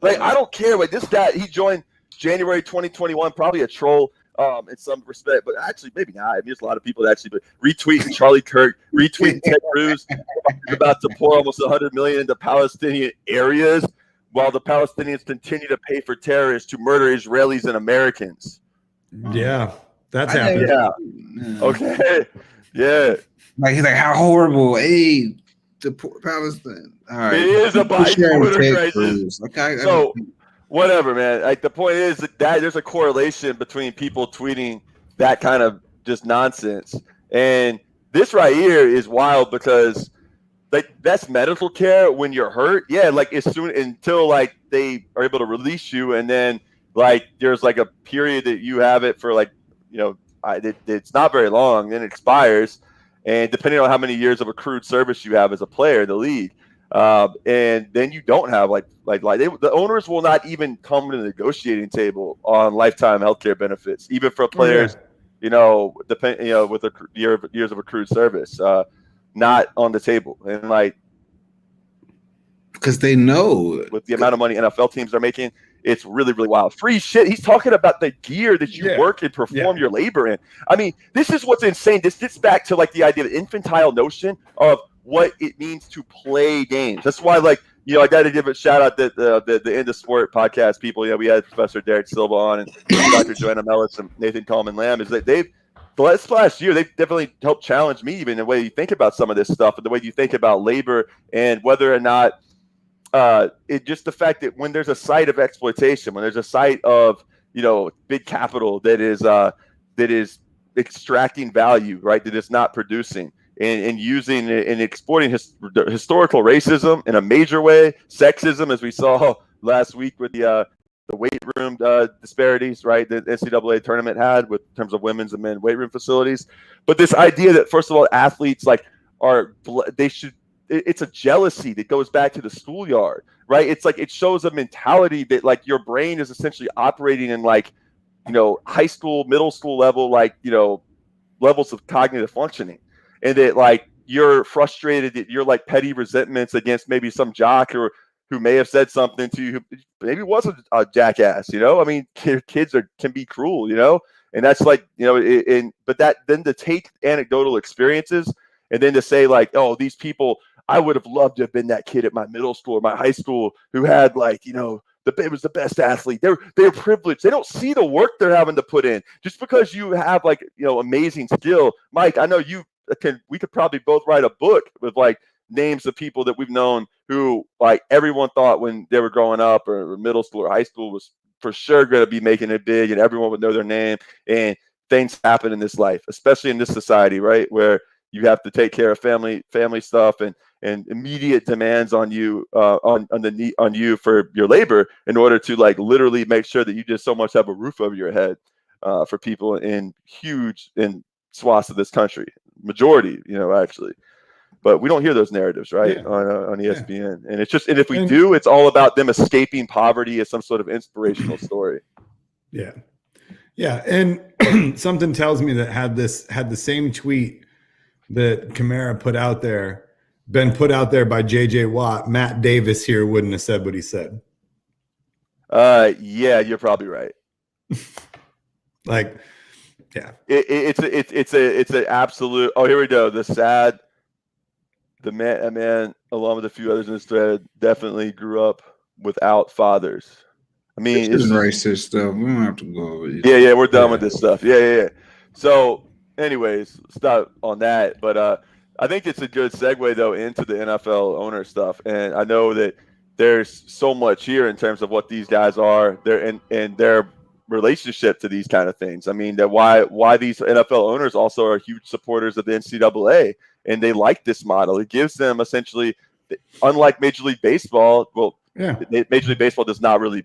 Like, I don't care. Like, this guy, he joined January 2021, probably a troll. in some respect, but actually maybe not. I mean, there's a lot of people that actually retweeting Charlie Kirk, retweeting Ted Cruz is about to pour almost $100 million into Palestinian areas, while the Palestinians continue to pay for terrorists to murder Israelis and Americans. Yeah, that's happening. Yeah. Okay. Yeah. Like he's like, how horrible. Hey, to Palestine. All right. It is a Biden crisis. Okay. So whatever, man. Like the point is that there's a correlation between people tweeting that kind of just nonsense. And this right here is wild because like that's medical care when you're hurt. Yeah, like as soon until like they are able to release you, and then like there's like a period that you have it for like, you know, it's not very long, then it expires, and depending on how many years of accrued service you have as a player in the league, and then you don't have the owners will not even come to the negotiating table on lifetime healthcare benefits, even for players, you know, with years of accrued service, not on the table. And like, because they know with the amount of money NFL teams are making, it's really, really wild. Free shit. He's talking about the gear that you work and perform your labor in. I mean, this is what's insane. This gets back to like the idea of the infantile notion of what it means to play games. That's why, like, you know, I got to give a shout out that the End of Sport podcast people. You know, we had Professor Derek Silva on and Dr. Joanna Mellis and Nathan Coleman Lamb. Is that the last year they've definitely helped challenge me even in the way you think about some of this stuff and the way you think about labor and whether or not it just the fact that when there's a site of exploitation, when there's a site of, you know, big capital that is extracting value, right, that is not producing. And using and exploiting historical racism in a major way, sexism, as we saw last week with the weight room disparities, right, that NCAA tournament had with in terms of women's and men's weight room facilities. But this idea that, first of all, athletes it's a jealousy that goes back to the schoolyard, right? It's like it shows a mentality that like your brain is essentially operating in like, you know, high school, middle school level, like, you know, levels of cognitive functioning. And that like you're frustrated that you're like petty resentments against maybe some jock or who may have said something to you who maybe wasn't a jackass, you know? I mean, kids can be cruel, you know? And that's like, you know, but that then to take anecdotal experiences and then to say like, oh, these people, I would have loved to have been that kid at my middle school or my high school who had like, you know, it was the best athlete. They're privileged. They don't see the work they're having to put in. Just because you have like, you know, amazing skill, Mike, I know we could probably both write a book with like names of people that we've known who like everyone thought when they were growing up or middle school or high school was for sure going to be making it big and everyone would know their name. And things happen in this life, especially in this society, right, where you have to take care of family stuff and immediate demands on you on you for your labor in order to like literally make sure that you just so much have a roof over your head for people in swaths of this country, majority, you know, actually. But we don't hear those narratives, right, on ESPN. And it's just, and if we do, it's all about them escaping poverty as some sort of inspirational story. Yeah. Yeah. And something tells me that had the same tweet that Kamara put out there been put out there by JJ Watt, Matt Davis here wouldn't have said what he said. Yeah, you're probably right. Like, yeah, it's an absolute. Oh, here we go. The man, along with a few others in this thread, definitely grew up without fathers. I mean, it's racist stuff. We don't have to go over it. Yeah, we're done with this stuff. Yeah. So, anyways, stop on that. But I think it's a good segue though into the NFL owner stuff, and I know that there's so much here in terms of what these guys are, and their relationship to these kind of things. I mean, that why these NFL owners also are huge supporters of the NCAA, and they like this model. It gives them essentially, unlike Major League Baseball. Well, Major League Baseball does not really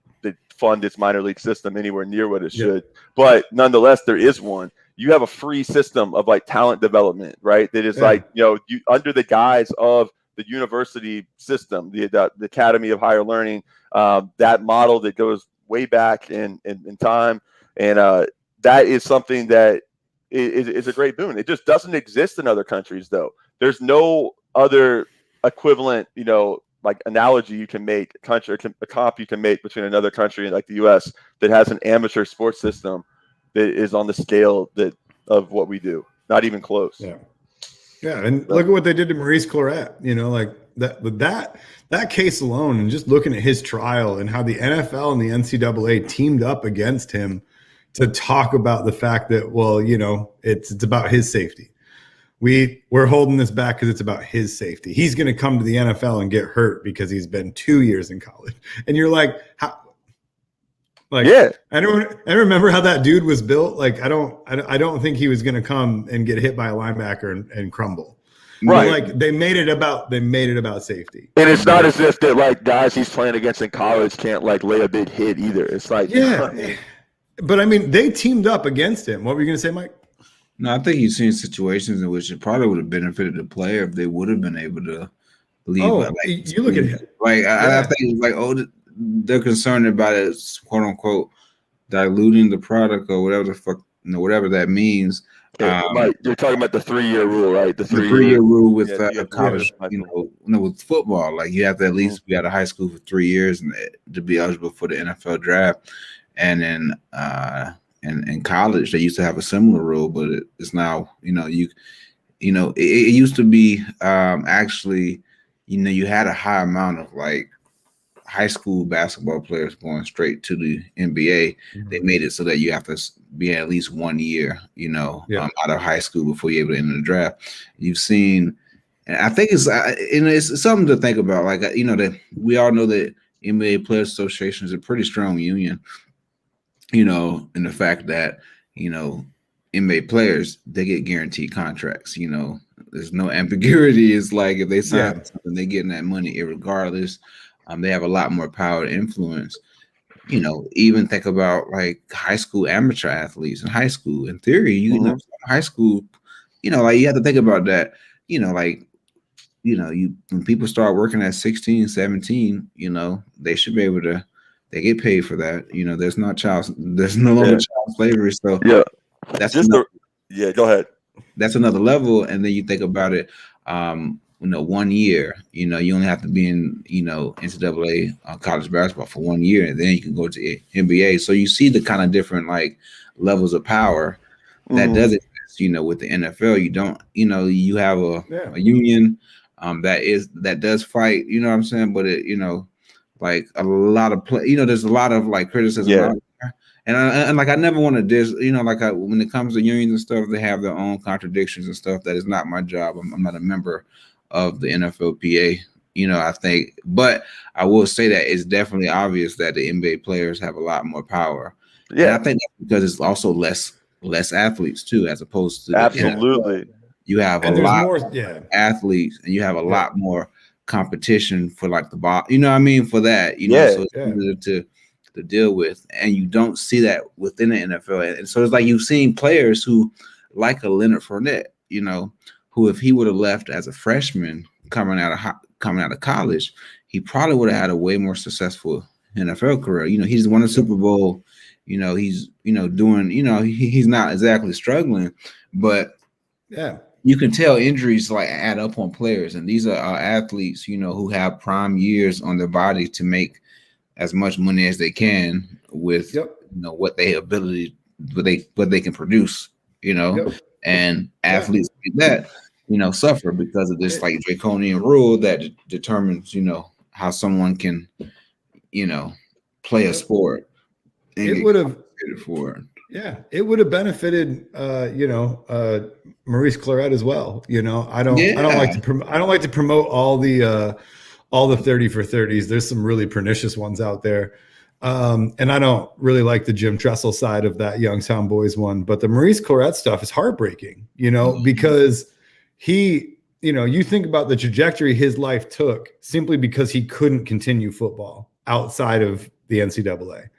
fund its minor league system anywhere near what it should, but nonetheless, there is one. You have a free system of like talent development, right? That is like, you know, you under the guise of the university system, the Academy of Higher Learning, that model that goes way back in time. And that is something that is a great boon. It just doesn't exist in other countries, though. There's no other equivalent, you know, like analogy you can make, a comp you can make between another country like the U.S. that has an amateur sports system that is on the scale of what we do. Not even close. Yeah. Yeah. And look at what they did to Maurice Claret, like that case alone, and just looking at his trial and how the NFL and the NCAA teamed up against him to talk about the fact that, well, it's about his safety. We're holding this back because it's about his safety. He's going to come to the NFL and get hurt because he's been 2 years in college. And you're like, how? Like, yeah. I remember how that dude was built. Like, I don't think he was going to come and get hit by a linebacker and crumble. Right. But like they made it about safety. And it's not as if that like guys he's playing against in college can't like lay a big hit either. It's like, yeah. But I mean, they teamed up against him. What were you going to say, Mike? No, I think you've seen situations in which it probably would have benefited the player if they would have been able to leave. Oh, you look at it. Like, I think it's like, they're concerned about it, quote unquote, diluting the product or whatever the fuck, whatever that means. Yeah, Mike, you're talking about the 3-year rule, right? The 3-year rule with college, with football. Like, you have to at least be out of high school for 3 years to be eligible for the NFL draft. And then, in college, they used to have a similar rule, but it's now, it used to be actually, you had a high amount of like high school basketball players going straight to the NBA. Mm-hmm. They made it so that you have to be at least 1 year, out of high school before you're able to enter the draft. You've seen, and I think it's something to think about. Like, that we all know that NBA Players Association is a pretty strong union. In the fact that, NBA players, they get guaranteed contracts, there's no ambiguity. It's like if they sign something, they're getting that money irregardless. They have a lot more power to influence. Even think about like high school amateur athletes in high school. In theory, high school, like you have to think about that, when people start working at 16, 17, they should be able to, they get paid for that. There's no longer child slavery. So that's just go ahead. That's another level. And then you think about it, 1 year, you only have to be in, NCAA college basketball for 1 year, and then you can go to NBA. So you see the kind of different like levels of power that does exist, with the NFL. You don't, you have a union that does fight, you know what I'm saying? But it, like a lot of there's a lot of like criticism out there. And like I never want to diss, when it comes to unions and stuff, they have their own contradictions and stuff. That is not my job. I'm not a member of the NFLPA, I think, but I will say that it's definitely obvious that the NBA players have a lot more power. Yeah, and I think that's because it's also less athletes too, as opposed to absolutely. You have a lot more athletes, and you have a lot more competition for like the ball, for that, so it's easier to deal with, and you don't see that within the NFL. And so it's like you've seen players who, like a Leonard Fournette, who if he would have left as a freshman coming out of college, he probably would have had a way more successful NFL career. He's won a Super Bowl. He's doing. He's not exactly struggling, but you can tell injuries like add up on players, and these are athletes, who have prime years on their body to make as much money as they can with what they can produce, and athletes like that, suffer because of this like draconian rule that determines, how someone can, play a sport. It would have it would have benefited, Maurice Claret as well. I don't like to promote all the 30 for 30s. There's some really pernicious ones out there. And I don't really like the Jim Tressel side of that Youngstown Boys one, but the Maurice Claret stuff is heartbreaking, because he, you think about the trajectory his life took simply because he couldn't continue football outside of the NCAA.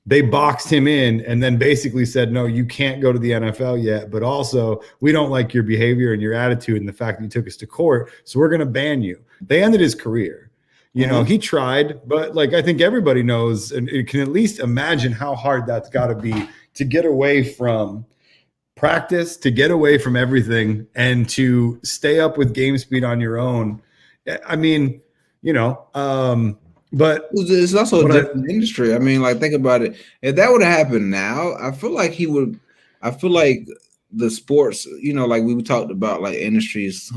They boxed him in and then basically said, no, you can't go to the NFL yet, but also we don't like your behavior and your attitude and the fact that you took us to court, so we're going to ban you. They ended his career. He tried, but like I think everybody knows and you can at least imagine how hard that's got to be to get away from practice, to get away from everything, and to stay up with game speed on your own. I mean, But it's also a different industry. I mean, like, think about it. If that would have happened now, I feel like the sports, like we talked about, like industries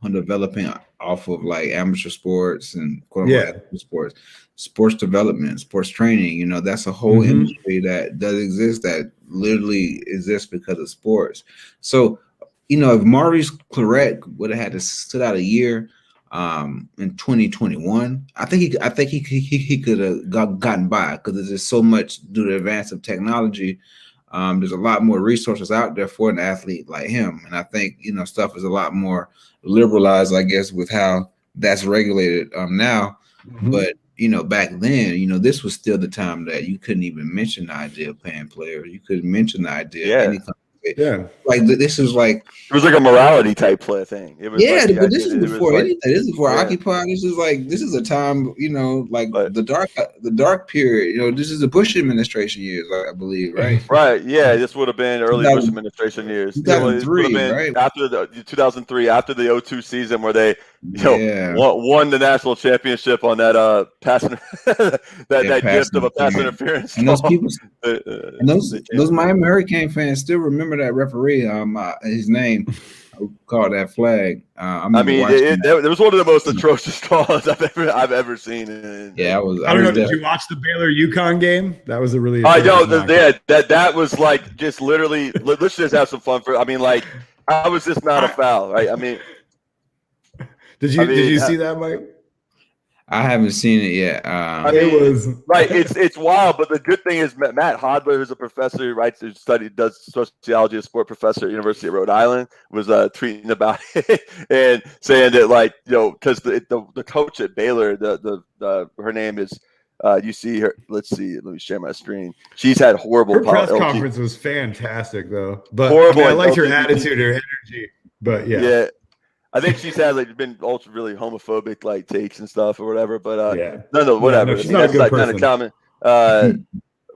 developing off of like amateur sports and quote unquote sports development, sports training, that's a whole industry that does exist, that literally exists because of sports. So, if Maurice Claret would have had to sit out a year in 2021, I think he could have gotten by, because there's just so much due to the advance of technology. There's a lot more resources out there for an athlete like him. And I think, stuff is a lot more liberalized, I guess, with how that's regulated now. But, back then, this was still the time that you couldn't even mention the idea of paying players. You couldn't mention the idea of any company. Yeah. Like, this is like, it was like a morality type play thing. It was but this is before anything. This is before Occupy. This is a time, like the dark period. This is the Bush administration years, I believe, right? Right. Yeah, this would have been early Bush administration years. 2003, right? After the 2003, after the 2002 season, where they won the national championship on that passing that gift of a pass interference. And those people, and those Miami Hurricane fans still remember that referee. His name, who called that flag. It was one of the most atrocious calls I've ever seen. I don't know. Did you watch the Baylor UConn game? That was a really. That was like just literally. Let's just have some fun for. I mean, like, I was just not a foul, right? I mean, did you see that, Mike? I haven't seen it yet. It was right. It's wild, but the good thing is Matt Hodler, who's a professor who does sociology, a sport professor at University of Rhode Island, was tweeting about it and saying that, like, because the coach at Baylor, her name is you see her. Let's see. Let me share my screen. She's had horrible. Her press conference was fantastic, though. But horrible. I liked her attitude, her energy. But yeah. I think she's had been ultra really homophobic like takes and stuff or whatever, but whatever. No, she's not a good person. Kind of common.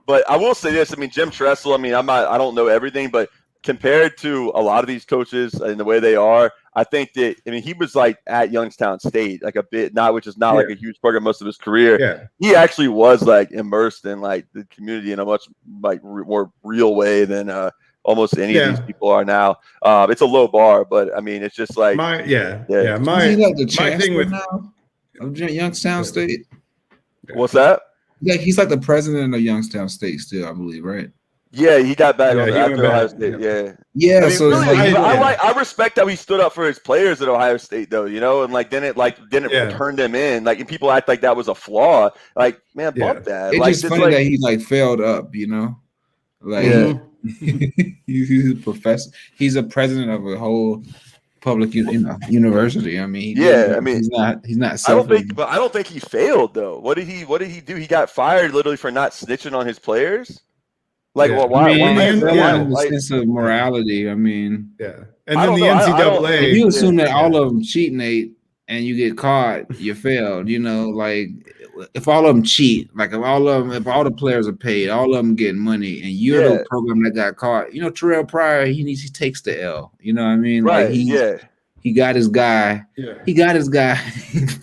But I will say this: Jim Tressel. I don't know everything, but compared to a lot of these coaches and the way they are, I think that he was like at Youngstown State, like a bit, which is not like a huge program most of his career. Yeah. He actually was like immersed in like the community in a much like more real way than almost any of these people are now. It's a low bar, but it's just like my thing with now of Youngstown State. What's that? Yeah, he's like the president of Youngstown State still, I believe, right? Yeah, he got back after Ohio State. Yeah. So really, I respect how he stood up for his players at Ohio State, though. And like didn't turn them in. Like, and people act like that was a flaw. Like, man, bump that. It's just funny that he like failed up. Like. He's a professor. He's a president of a whole public, university. He's not. I don't think he failed though. What did he do? He got fired literally for not snitching on his players. Like, why? The sense of morality. And then the NCAA. If you assume that all of them cheating and you get caught, you failed. Like, if all of them cheat, like if all the players are paid, all of them getting money, and you're the program that got caught, Terrell Pryor, he takes the L. You know what I mean? Right. Like he got his guy. Yeah. He got his guy.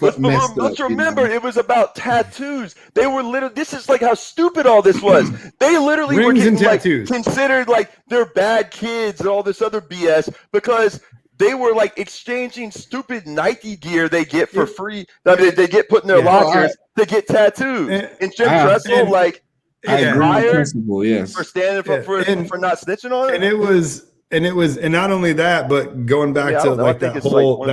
Let's remember, it was about tattoos. They were literally. This is like how stupid all this was. They literally were getting like considered like they're bad kids and all this other BS because they were like exchanging stupid Nike gear they get for free. They get put in their lockers. They get tattooed. And Jim Tressel, I agree principle, yes, for standing for not snitching on it. And not only that, but going back to like that whole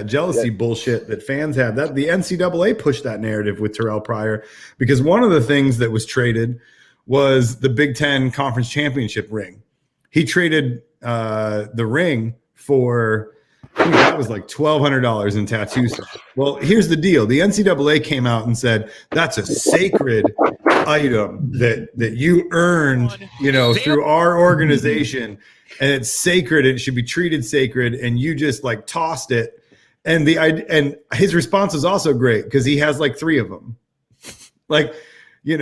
jealousy bullshit that fans have. That the NCAA pushed that narrative with Terrell Pryor, because one of the things that was traded was the Big Ten Conference Championship ring. He traded the ring for, that was like $1,200 in tattoo stuff. Well, here's the deal. The NCAA came out and said, that's a sacred item that you earned, through our organization, and it's sacred. It should be treated sacred. And you just like tossed it. And his response was also great because he has like 3 of them. He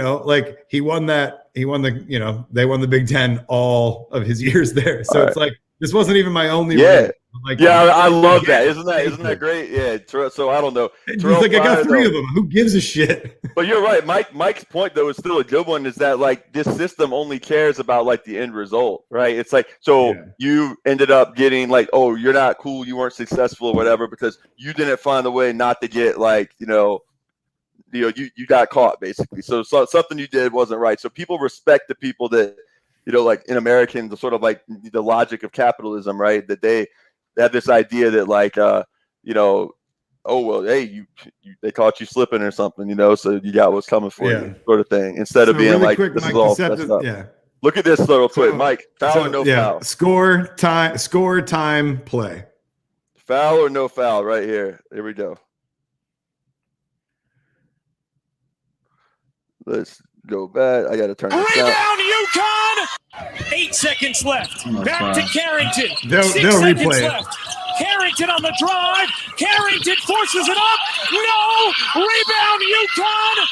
won the Big Ten all of his years there. So it's like, this wasn't even my only ring. Like, yeah, I love that. Isn't that great? Yeah. So I don't know. He's like, I got 3 of them. Who gives a shit? But you're right. Mike's point though is still a good one. Is that like this system only cares about like the end result, right? It's like you ended up getting like, oh, you're not cool, you weren't successful or whatever because you didn't find a way not to get like you got caught basically. So something you did wasn't right. So people respect the people that like in American, the sort of like the logic of capitalism, right? That they have this idea that like oh well, hey, they caught you slipping or something, so you got what's coming for you, sort of thing. Instead of being really like, quick, this Mike, is all messed up. Yeah. Look at this little quick, Mike. Foul or no foul? Score, time, play. Foul or no foul? Right here. Here we go. Let's go back. I got to turn this down. Rebound, UConn! 8 seconds left. Back to Carrington. They'll 6 seconds replay left. Carrington on the drive. Carrington forces it up. No! Rebound, UConn!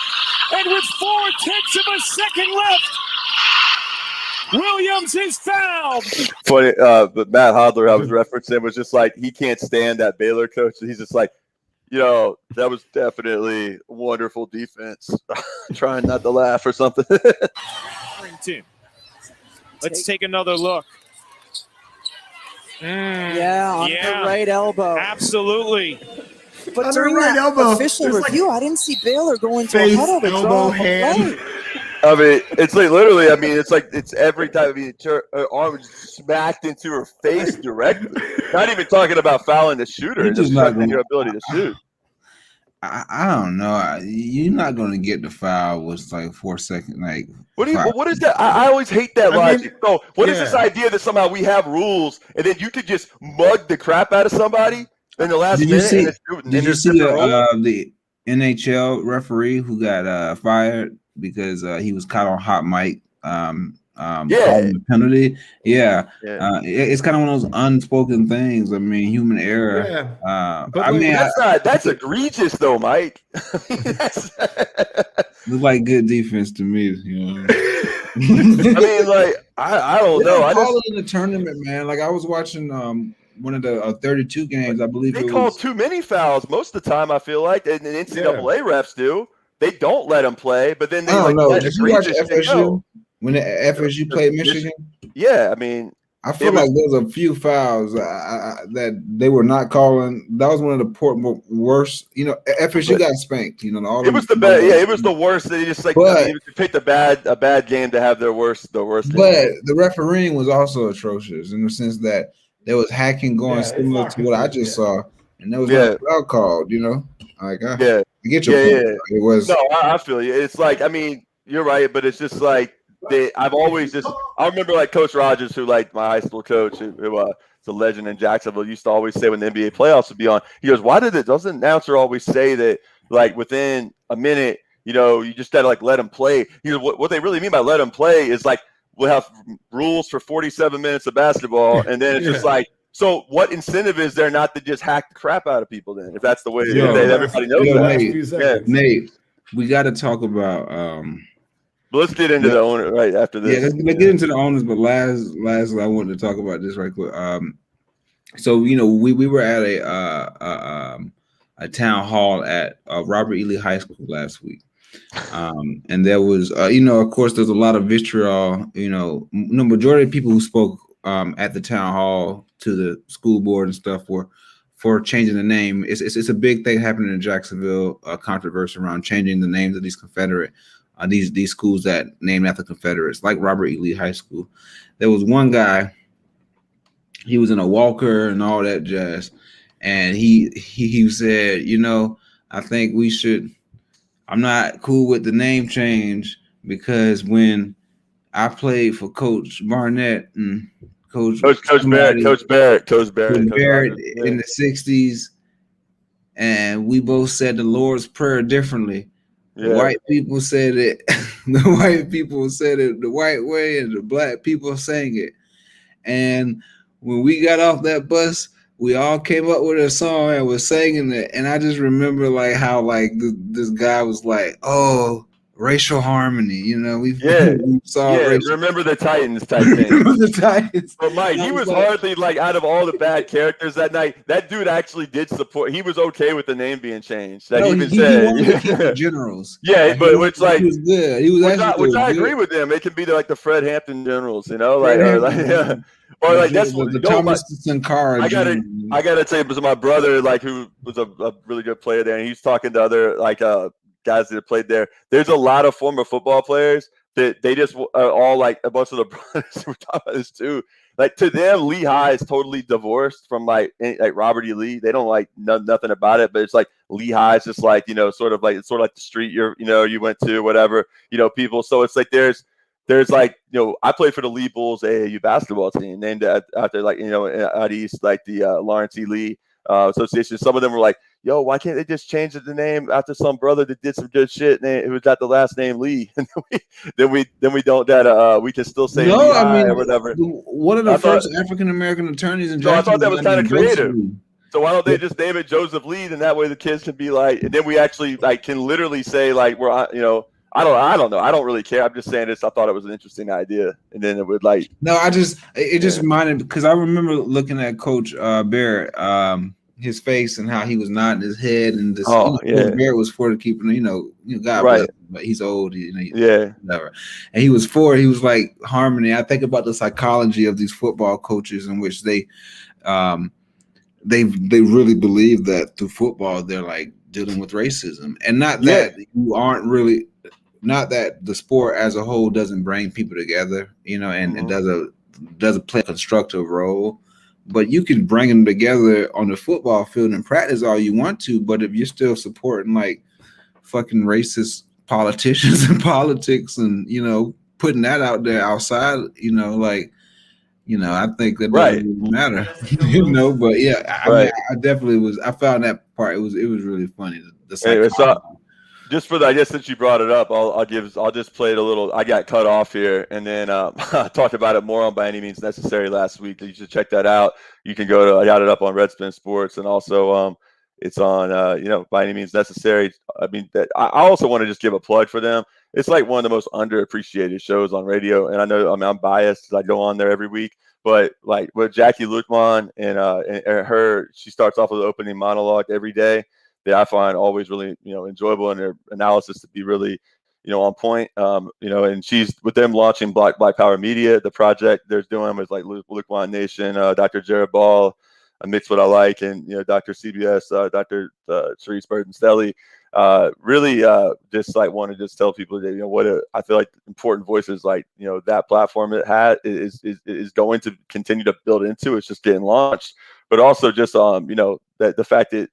And with 4/10 of a second left, Williams is fouled. Funny, but Matt Hodler, I was referencing, was just like, he can't stand that Baylor coach. He's just like, that was definitely wonderful defense. Trying not to laugh or something. Let's take another look. On the right elbow. Absolutely. But during that official review, I didn't see Baylor going to a huddle to draw a play. I mean, it's like literally. I mean, it's every time. I mean, her arm was smacked into her face directly. Not even talking about fouling the shooter. Just not your ability to shoot. I don't know. You're not going to get the foul with like 4 seconds. Like, what is that? I always hate that logic. So, what is this idea that somehow we have rules and then you could just mug the crap out of somebody in the last minute? Did you see the NHL referee who got fired because he was caught on hot mic? Calling the penalty. It's kind of one of those unspoken things. I mean, human error. That's egregious though, Mike. Looks like good defense to me. I mean, like I don't know. I call it in the tournament, man. Like I was watching one of the 32 games. I believe they call too many fouls most of the time. I feel like, and the NCAA refs do. They don't let them play, but then they don't know. Did you watch FSU? When the FSU played Michigan? Yeah, I mean, I feel like there's a few fouls that they were not calling. That was one of the worst. FSU got spanked. It was the bad. Yeah, it was the worst. They just picked a bad game to have their worst. But the refereeing was also atrocious in the sense that there was hacking going similar to what I just saw, and there was no foul called. I get your point. It was. No, I feel you. It's like, I mean, you're right, but it's just like. I remember like Coach Rogers, who like my high school coach, who is a legend in Jacksonville, used to always say when the NBA playoffs would be on, he goes, doesn't the announcer always say that like within a minute, you just gotta like let them play? He goes, what they really mean by let them play is like we'll have rules for 47 minutes of basketball, and then it's just like, so what incentive is there not to just hack the crap out of people then, if that's the way everybody knows that? Nate, we got to talk about let's get into the owner right after this. Yeah, let's get into the owners. But lastly, I wanted to talk about this right quick. So we were at a town hall at Robert E. Lee High School last week, and there was of course there's a lot of vitriol. The majority of people who spoke at the town hall to the school board and stuff for changing the name. It's a big thing happening in Jacksonville. Controversy around changing the names of these Confederate. These schools that named after Confederates, like Robert E. Lee High School. There was one guy, he was in a walker and all that jazz, and he said, I think we should. I'm not cool with the name change because when I played for Coach Barnett and Coach Barrett in the 60s, and we both said the Lord's Prayer differently. Yeah. The white people said it. The white people said it the white way, and the black people sang it. And when we got off that bus, we all came up with a song and was singing it. And I just remember like how like this guy was like, "Oh, racial harmony. We saw remember the Titans type thing. The Titans. But Mike, he was hardly like out of all the bad characters that night. That dude actually did support. He was okay with the name being changed. That he even said, he wanted to keep the Generals. Yeah, but which like he was good. He was which I agree with them. It can be like the Fred Hampton Generals, like that's what the Thomas Sankara. I gotta say, it was my brother, like who was a really good player there, and he's talking to other like guys that played there. There's a lot of former football players that they just are all like a bunch of the brothers. We're talking about this too. Like to them, Lehigh is totally divorced from like Robert E. Lee. They don't like nothing about it, but it's like Lehigh is just like sort of like the street you went to, whatever people. So it's like there's like I played for the Lee Bulls AAU basketball team named after like out east, like the Lawrence E. Lee Association. Some of them were like, yo, why can't they just change the name after some brother that did some good shit and it was got the last name Lee? And then we don't that we can still say Lehigh or whatever. One of the first African American attorneys in Jacksonville. So I thought that was kind of creative. So why don't they just name it Joseph Lee? And that way the kids can be like, and then we actually like can literally say like we're I don't know. I don't really care. I'm just saying this. I thought it was an interesting idea, and then it would like. No, it just reminded because I remember looking at Coach Barrett, his face and how he was nodding his head, and this. Barrett was for the keeping, God bless him, but he's old, whatever. And he was like harmony. I think about the psychology of these football coaches in which they really believe that through football they're like dealing with racism, and not that you aren't really. Not that the sport as a whole doesn't bring people together, and doesn't play a constructive role, but you can bring them together on the football field and practice all you want to. But if you're still supporting like fucking racist politicians and politics and, putting that out there outside, I think that doesn't really matter, but yeah, I mean, I definitely I found that part. It was really funny. Just for that, I guess since you brought it up, I'll just play it a little. I got cut off here, and then I talked about it more on By Any Means Necessary last week. You should check that out. You can go to I got it up on Redspin Sports, and also it's on By Any Means Necessary. I mean, I also want to just give a plug for them. It's like one of the most underappreciated shows on radio, and I'm biased because I go on there every week. But like with Jackie Luqman and her, she starts off with an opening monologue every day that I find always really, enjoyable, and their analysis to be really, on point. And she's with them launching Black Power Media, the project they're doing with like Luqman Nation, Dr. Jared Ball, Mix What I Like, and Dr. CBS, Dr. Sharice Burton-Stelly. Really just like want to just tell people that I feel like important voices like that platform it had is going to continue to build into. It's just getting launched, but also just that the fact that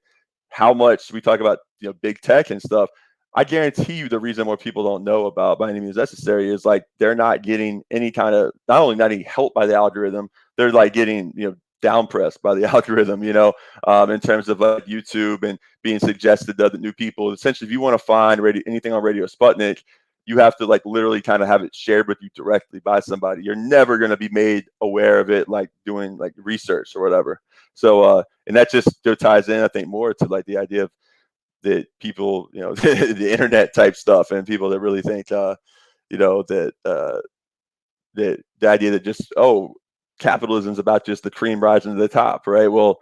how much we talk about big tech and stuff. I guarantee you the reason more people don't know about By Any Means Necessary is like they're not getting any kind of not any help by the algorithm, they're like getting down pressed by the algorithm, in terms of like YouTube and being suggested to other new people. Essentially, if you want to find anything on Radio Sputnik, you have to like literally kind of have it shared with you directly by somebody. You're never going to be made aware of it like doing like research or whatever. So and that just ties in, I think, more to like the idea of that people, the internet type stuff, and people that really think that the idea that just capitalism is about just the cream rising to the top, right? Well,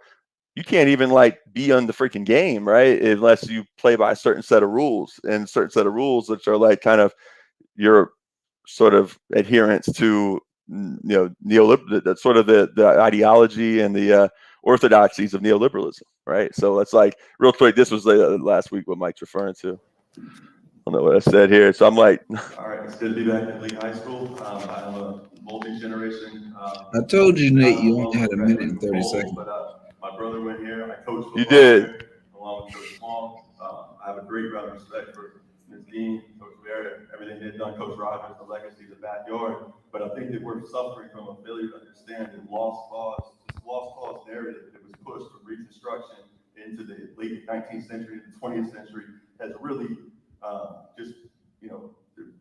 you can't even like be on the freaking game, right? Unless you play by a certain set of rules, and certain set of rules which are like kind of your sort of adherence to neoliberal, sort of the ideology and the orthodoxies of neoliberalism, right? So that's like real quick. This was last week what Mike's referring to. I don't know what I said here. So I'm like, all right, it's good to be back in Lee High School. I'm a multi-generation. I told you, Nate, you only had a minute and 30 seconds. But my brother went here. I coached football. You did. Here, along with Coach Long. I have a great amount of respect for Ms. Dean, Coach Barrett, everything they've done, Coach Rogers, the legacy, the backyard. But I think that we're suffering from a failure to understand that lost cause narrative that was pushed from Reconstruction into the late 19th century and the 20th century has really just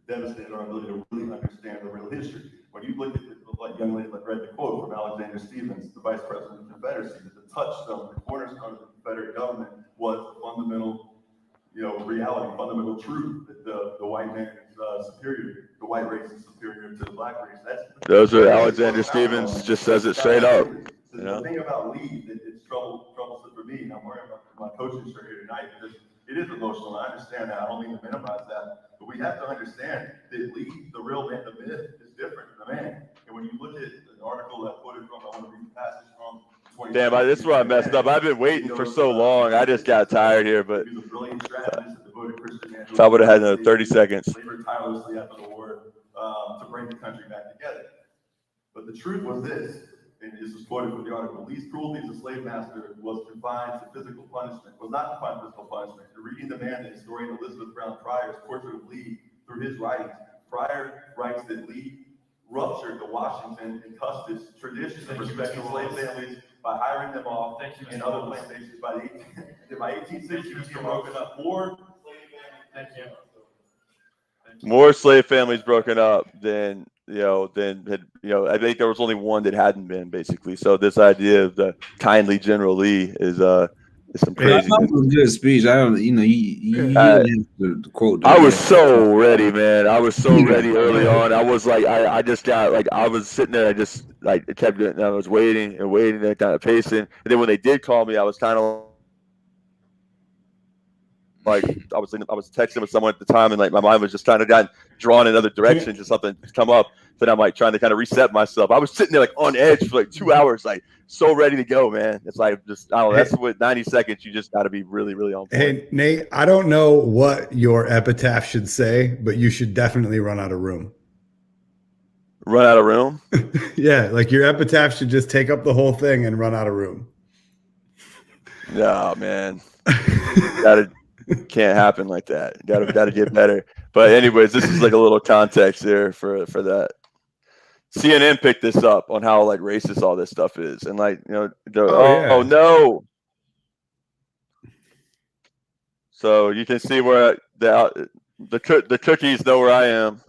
devastated our ability to really understand the real history. When you look at like young lady that read the quote from Alexander Stephens, the Vice President of the Confederacy, that the touchstone, the cornerstone of the Confederate government was the fundamental, reality, fundamental truth that the white man superior. The white race is superior to the black race. Those are Alexander Stevens just says it straight up. You know? The thing about Lee, it's troublesome for me, and I'm wearing my coaching shirt here tonight because it is emotional. I understand that. I don't mean to minimize that, but we have to understand that Lee, the real man, the myth, is different from the man. And when you look at an article that I quoted from, I want to read the passage from. Damn, this is where I messed up. I've been waiting for so long. I just got tired here, but if I would have had another 30 seconds. Labored tirelessly after the war to bring the country back together. But the truth was this, and this is quoted from the article: Lee's cruelty as a slave master was confined to physical punishment, was not confined to physical punishment. You're reading the man, the historian Elizabeth Brown Pryor's portrait of Lee through his writings. Pryor writes that Lee ruptured the Washington and Custis tradition of respecting slave families by hiring them off in other plantations. By 1860, he had broken up more slave families broken up than I think there was only one that hadn't been, basically. So this idea of the kindly General Lee is some crazy. That was a good speech. I don't, you have to quote. I was so ready, man. I was so ready early on. I was like, I just got like, I was sitting there. I just like kept it. And I was waiting and kind of pacing. And then when they did call me, I was kind of like, I was texting with someone at the time, and like my mind was just kind of gotten drawn in other directions, and something come up. Then I'm like trying to kind of reset myself. I was sitting there like on edge for like 2 hours, like so ready to go, man. It's like just, I don't know, that's what 90 seconds. You just got to be really, really on point. Hey, Nate, I don't know what your epitaph should say, but you should definitely run out of room. Run out of room? Yeah, like your epitaph should just take up the whole thing and run out of room. No, man. Can't happen like that. Gotta get better. But anyways, this is like a little context there for that. CNN picked this up on how like racist all this stuff is, and like oh no. So you can see where the cookies know where I am.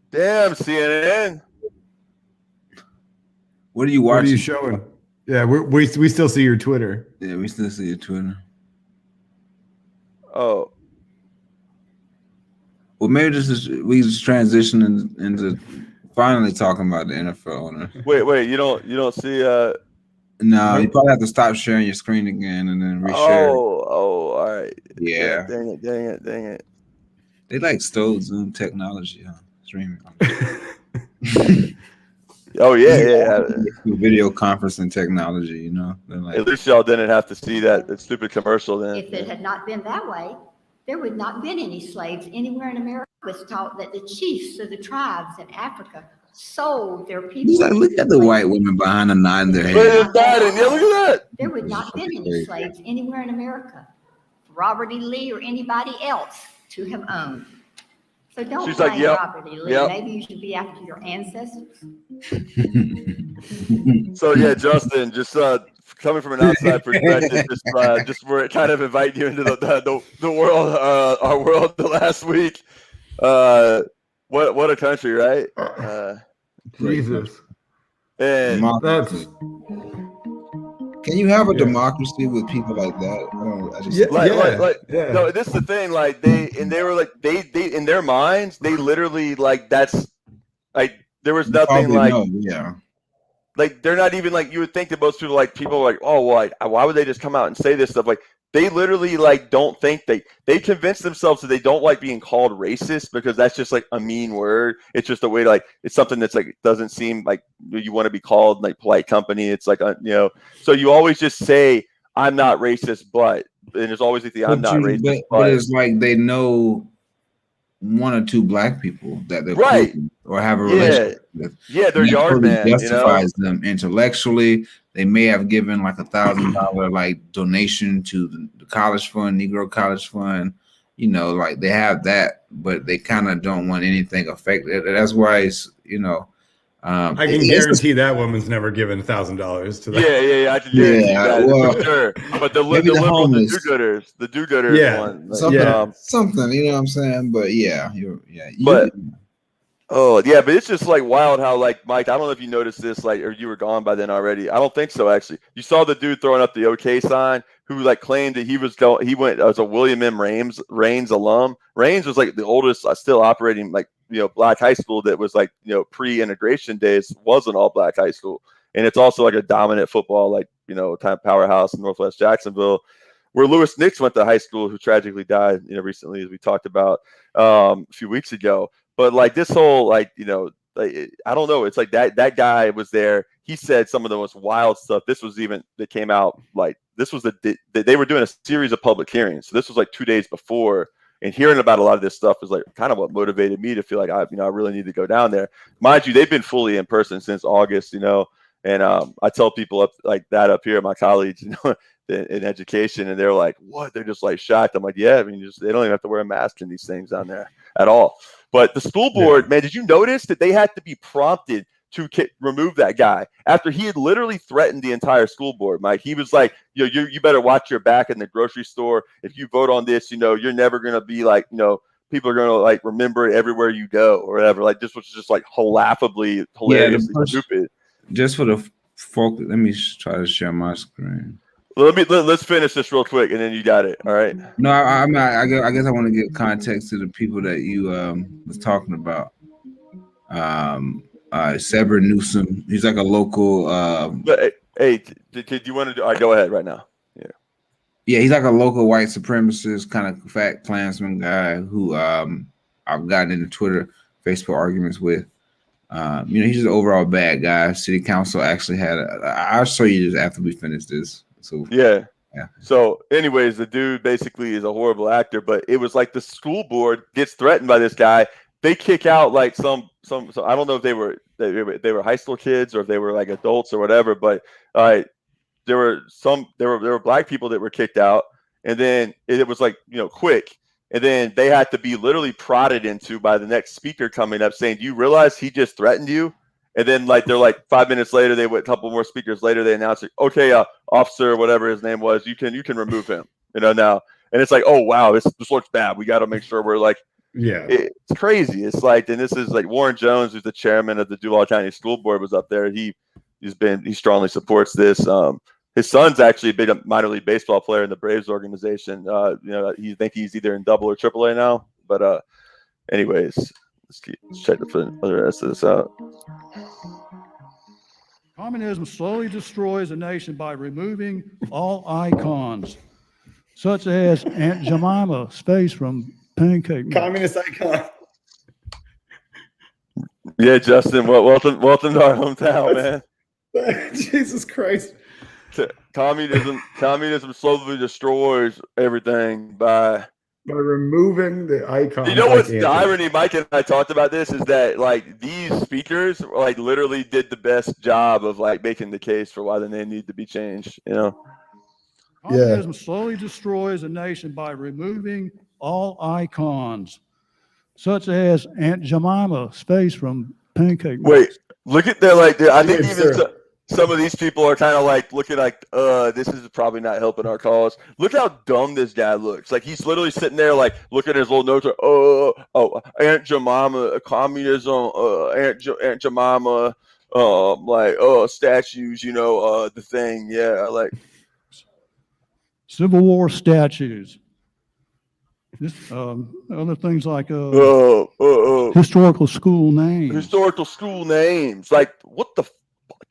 Damn, CNN. What are you watching? What are you showing? Yeah, we still see your Twitter. Yeah, we still see your Twitter. Oh. Well, maybe we just transition into finally talking about the NFL owners. Wait, you don't see No, you probably have to stop sharing your screen again and then reshare. Oh, all right. Yeah. Dang it. They like stole Zoom technology, huh? Streaming. Oh yeah. Video conferencing technology, Like, at least y'all didn't have to see that stupid commercial then. If it had not been that way, there would not been any slaves anywhere in America. It was taught that the chiefs of the tribes in Africa sold their people. He's like, look at the white women behind the nod in their head. Look at that. There would not been any slaves anywhere in America for Robert E. Lee or anybody else to have owned. So don't blame Robert E. Lee. Yep. Maybe you should be after your ancestors. So yeah, Justin, just coming from an outside perspective, just we're kind of inviting you into the world, our world the last week. What a country, right? Jesus. And that's. Can you have a democracy with people like that? No, this is the thing. Like they were like they in their minds, they literally like that's like there was nothing like like they're not even like you would think that most people like oh well, why would they just come out and say this stuff? Like they literally like don't think they convince themselves that they don't like being called racist because that's just like a mean word. It's just a way to like it's something that's like doesn't seem like you want to be called like polite company. It's like so you always just say I'm not racist, but and there's always like the I'm not racist. But it's like they know one or two black people that they're right or have a relationship with. Yeah, they're yard man. Justifies them intellectually. They may have given like $1,000 like donation to the college fund, Negro College Fund. Like they have that, but they kind of don't want anything affected. That's why it's I can guarantee that woman's never given $1,000 to that. Yeah, I can guarantee that for sure. But the do-gooders, one, something, you know what I'm saying? But Oh yeah, but it's just like wild how like Mike, I don't know if you noticed this, like, or you were gone by then already. I don't think so actually. You saw the dude throwing up the OK sign who like claimed that he went as a William M. Raines alum. Raines was like the oldest still operating like black high school that was like pre-integration days, was an all black high school, and it's also like a dominant football like type powerhouse in Northwest Jacksonville, where Lewis Nix went to high school, who tragically died recently, as we talked about a few weeks ago. But like this whole like like, I don't know, it's like that guy was there. He said some of the most wild stuff. This was even that came out like this was they were doing a series of public hearings. So this was like 2 days before, and hearing about a lot of this stuff is like kind of what motivated me to feel like I really need to go down there. Mind you, they've been fully in person since August, and I tell people up here, my colleagues, in education, and they're like, what? They're just like shocked. I'm like, yeah, I mean, they don't even have to wear a mask in these things down there at all. But the school board, man, did you notice that they had to be prompted to remove that guy after he had literally threatened the entire school board, Mike? He was like, you better watch your back in the grocery store. If you vote on this, you're never going to be like, people are going to like remember it everywhere you go or whatever. Like this was just like laughably, hilariously stupid. Just for the folk, let me try to share my screen. Let's finish this real quick, and then you got it. All right. No, I guess I want to give context to the people that you was talking about. Sever Newsom. He's like a local. Hey, did you want to do? All right, go ahead right now. Yeah, he's like a local white supremacist kind of fat Klansman guy who I've gotten into Twitter, Facebook arguments with. He's just an overall bad guy. City council actually had. I'll show you this after we finish this. So yeah. So, anyways, the dude basically is a horrible actor, but it was like the school board gets threatened by this guy. They kick out like some. So I don't know if they were high school kids or if they were like adults or whatever, but there were black people that were kicked out, and then it was like quick, and then they had to be literally prodded into by the next speaker coming up saying, "Do you realize he just threatened you?" And then they're like 5 minutes later, they went a couple more speakers later, they announced it, okay, officer, whatever his name was, you can remove him, now. And it's like, oh wow, this looks bad. We got to make sure we're like, it's crazy. It's like, and this is like Warren Jones, who's the chairman of the Duval County School Board, was up there. He strongly supports this. His son's actually a big minor league baseball player in the Braves organization. He think he's either in Double or AAA now. But anyways, let's check the rest of this out. Communism slowly destroys a nation by removing all icons, such as Aunt Jemima Space from Pancake Mix. Communist icon. Yeah, Justin, welcome to our hometown, man. Jesus Christ. Communism slowly destroys everything by removing the icon. You know what's the irony? Mike and I talked about this, is that like these speakers like literally did the best job of like making the case for why the name needed to be changed. Communism slowly destroys a nation by removing all icons, such as Aunt Jemima Space from Pancake Mix. Wait, look at that! Like, I think even some of these people are kind of like looking like, this is probably not helping our cause. Look how dumb this guy looks. Like he's literally sitting there, like looking at his little notes. Aunt Jemima, communism, Aunt Jemima, statues. The thing. Yeah, like Civil War statues. Other things like historical school names. Historical school names. Like what the.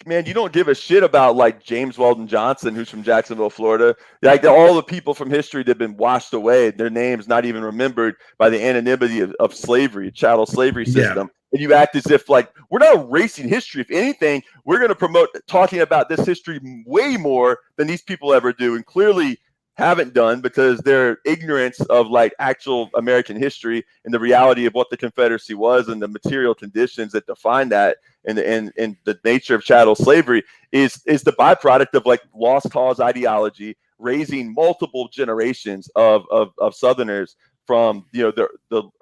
Man, you don't give a shit about like James Weldon Johnson, who's from Jacksonville, Florida. Like all the people from history that have been washed away, their names not even remembered by the anonymity of slavery, chattel slavery system. Yeah. And you act as if like we're not erasing history. If anything, we're going to promote talking about this history way more than these people ever do, and clearly haven't done because their ignorance of like actual American history and the reality of what the Confederacy was and the material conditions that define that and the nature of chattel slavery is the byproduct of like lost cause ideology, raising multiple generations of Southerners from the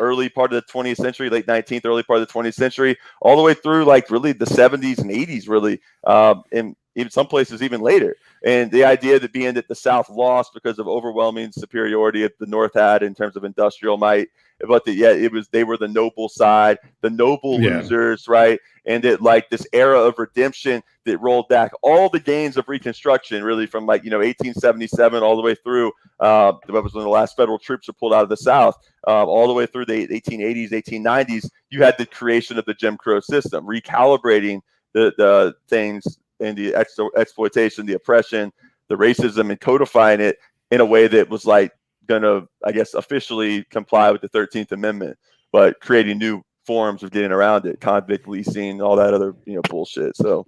early part of the 20th century, late 19th, early part of the 20th century, all the way through like really the 70s and 80s, really. And even some places even later. And the idea that being that the South lost because of overwhelming superiority that the North had in terms of industrial might, but they were the noble side, the noble losers, right? And that like this era of redemption that rolled back all the gains of Reconstruction, really from 1877 all the way through that was when the last federal troops were pulled out of the South, all the way through the 1880s, 1890s. You had the creation of the Jim Crow system, recalibrating the things and the exploitation, the oppression, the racism, and codifying it in a way that was like going to, I guess, officially comply with the 13th Amendment, but creating new forms of getting around it, convict leasing, all that other bullshit. So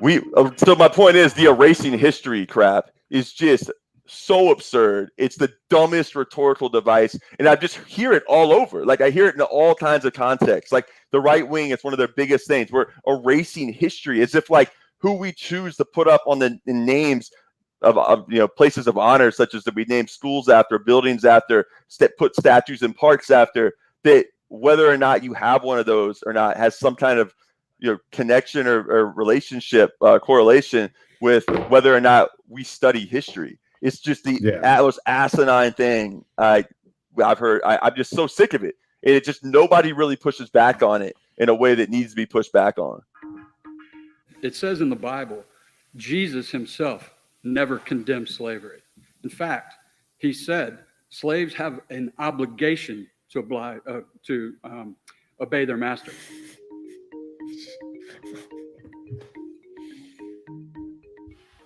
my point is the erasing history crap is just so absurd. It's the dumbest rhetorical device, and I just hear it all over. Like I hear it in all kinds of contexts. Like the right wing, it's one of their biggest things. We're erasing history as if like who we choose to put up on the names of places of honor, such as that we name schools after, buildings after, put statues in parks after, that whether or not you have one of those or not has some kind of connection or relationship correlation with whether or not we study history. It's just the most asinine thing I've heard. I'm just so sick of it. And it just nobody really pushes back on it in a way that needs to be pushed back on. It says in the Bible, Jesus himself never condemned slavery. In fact, he said slaves have an obligation to obey their master.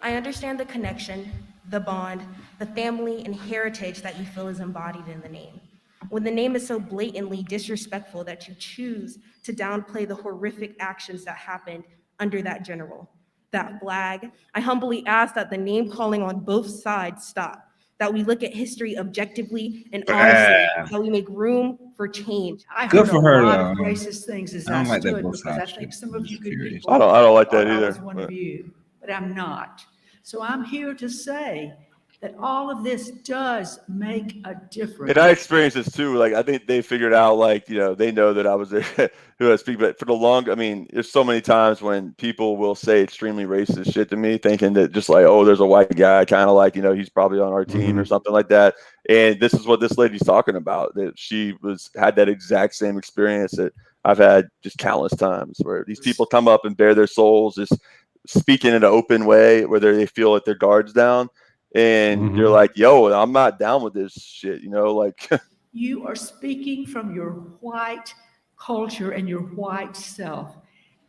I understand the connection, the bond, the family and heritage that you feel is embodied in the name. When the name is so blatantly disrespectful that you choose to downplay the horrific actions that happened under that general, that flag, I humbly ask that the name calling on both sides stop, that we look at history objectively and honestly, how we make room for change. I heard a lot of racist things as I like stood because I think some of you good people. I don't like that either. I was one of you, but I'm not. So I'm here to say that all of this does make a difference. And I experienced this too. Like I think they figured out, like they know that I was there who I speak. But for the long, I mean, there's so many times when people will say extremely racist shit to me, thinking that just like, oh, there's a white guy, kind of like he's probably on our team or something like that. And this is what this lady's talking about. That she had that exact same experience that I've had just countless times, where these people come up and bare their souls, just speaking in an open way, where they feel like their guard's down. And you're like, yo, I'm not down with this shit, like. You are speaking from your white culture and your white self.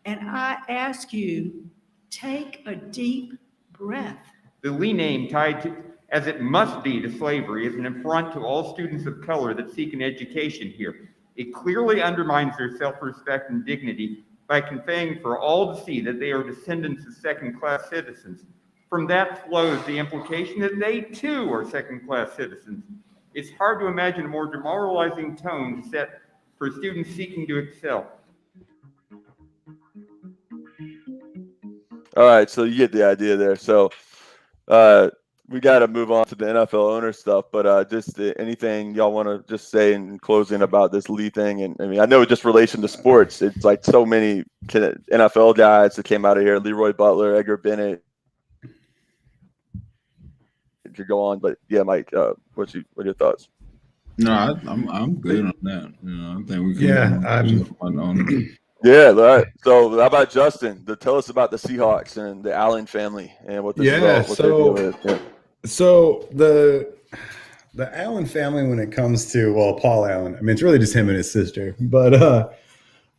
And I ask you, take a deep breath. The Lee name tied to, as it must be, to slavery is an affront to all students of color that seek an education here. It clearly undermines their self-respect and dignity by conveying for all to see that they are descendants of second-class citizens. From that flows the implication that they too are second-class citizens. It's hard to imagine a more demoralizing tone set for students seeking to excel. All right, so you get the idea there. So we got to move on to the NFL owner stuff, but just anything y'all want to just say in closing about this Lee thing? And I mean, I know just relation to sports, it's like so many NFL guys that came out of here, Leroy Butler, Edgar Bennett. Could go on, but yeah, Mike, what are your thoughts? No, I'm good on that. I think we can. Yeah, all right. So how about Justin? Tell us about the Seahawks and the Allen family and what they're dealing with. Yeah. So the Allen family, when it comes to Paul Allen, I mean, it's really just him and his sister, but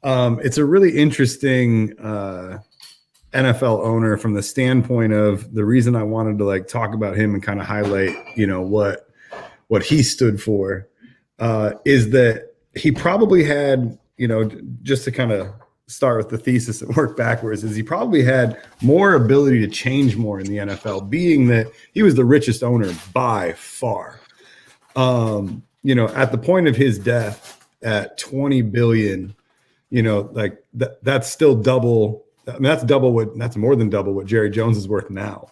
it's a really interesting NFL owner from the standpoint of the reason I wanted to talk about him and kind of highlight, what he stood for, is that he probably had, just to kind of start with the thesis and work backwards, is he probably had more ability to change more in the NFL, being that he was the richest owner by far. At the point of his death at 20 billion, that's still double. I mean, that's more than double what Jerry Jones is worth now.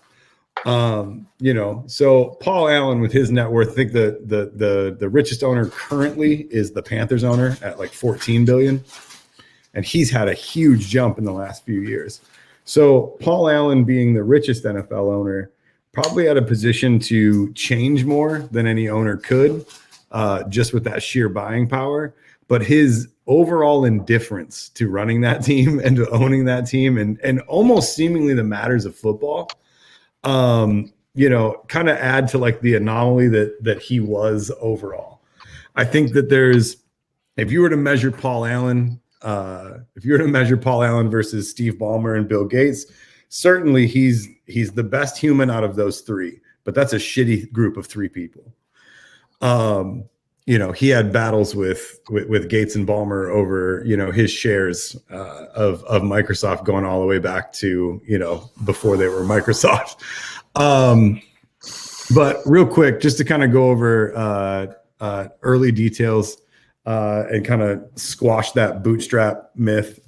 So Paul Allen with his net worth, I think the richest owner currently is the Panthers owner at 14 billion. And he's had a huge jump in the last few years. So Paul Allen, being the richest NFL owner, probably had a position to change more than any owner could, just with that sheer buying power. But his overall indifference to running that team and to owning that team and almost seemingly the matters of football, you know, kind of add to like the anomaly that he was overall. I think that if you were to measure Paul Allen versus Steve Ballmer and Bill Gates, certainly he's the best human out of those three, but that's a shitty group of three people. You know, he had battles with Gates and Ballmer over, you know, his shares of Microsoft going all the way back to, you know, before they were Microsoft. But real quick, just to kind of go over early details and kind of squash that bootstrap myth.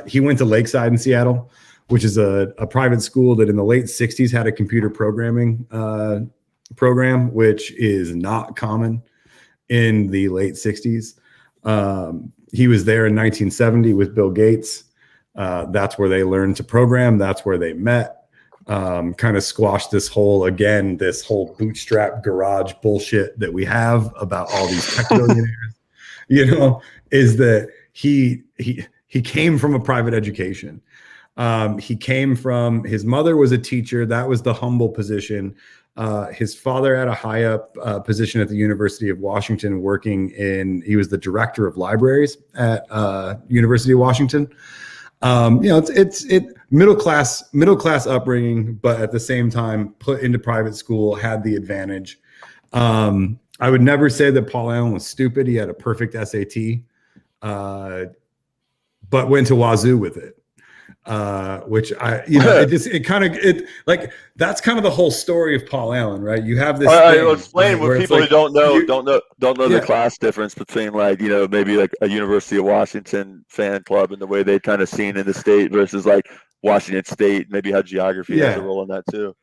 He went to Lakeside in Seattle, which is a private school that in the late 60s had a computer programming program, which is not common in the late 60s. He was there in 1970 with Bill Gates. That's where they learned to program. That's where they met. Kind of squashed this whole bootstrap garage bullshit that we have about all these tech billionaires. You know, is that he came from a private education. He came from, his mother was a teacher. That was the humble position. His father had a high up position at the University of Washington he was the director of libraries at University of Washington. You know, it's middle class upbringing, but at the same time put into private school, had the advantage. I would never say that Paul Allen was stupid. He had a perfect SAT, but went to Wazoo with it. Which that's kind of the whole story of Paul Allen, right? You have this. I'll explain when people who don't know the class difference between, like, you know, maybe like a University of Washington fan club and the way they kind of seen in the state versus like Washington State, maybe how geography has a role in that too.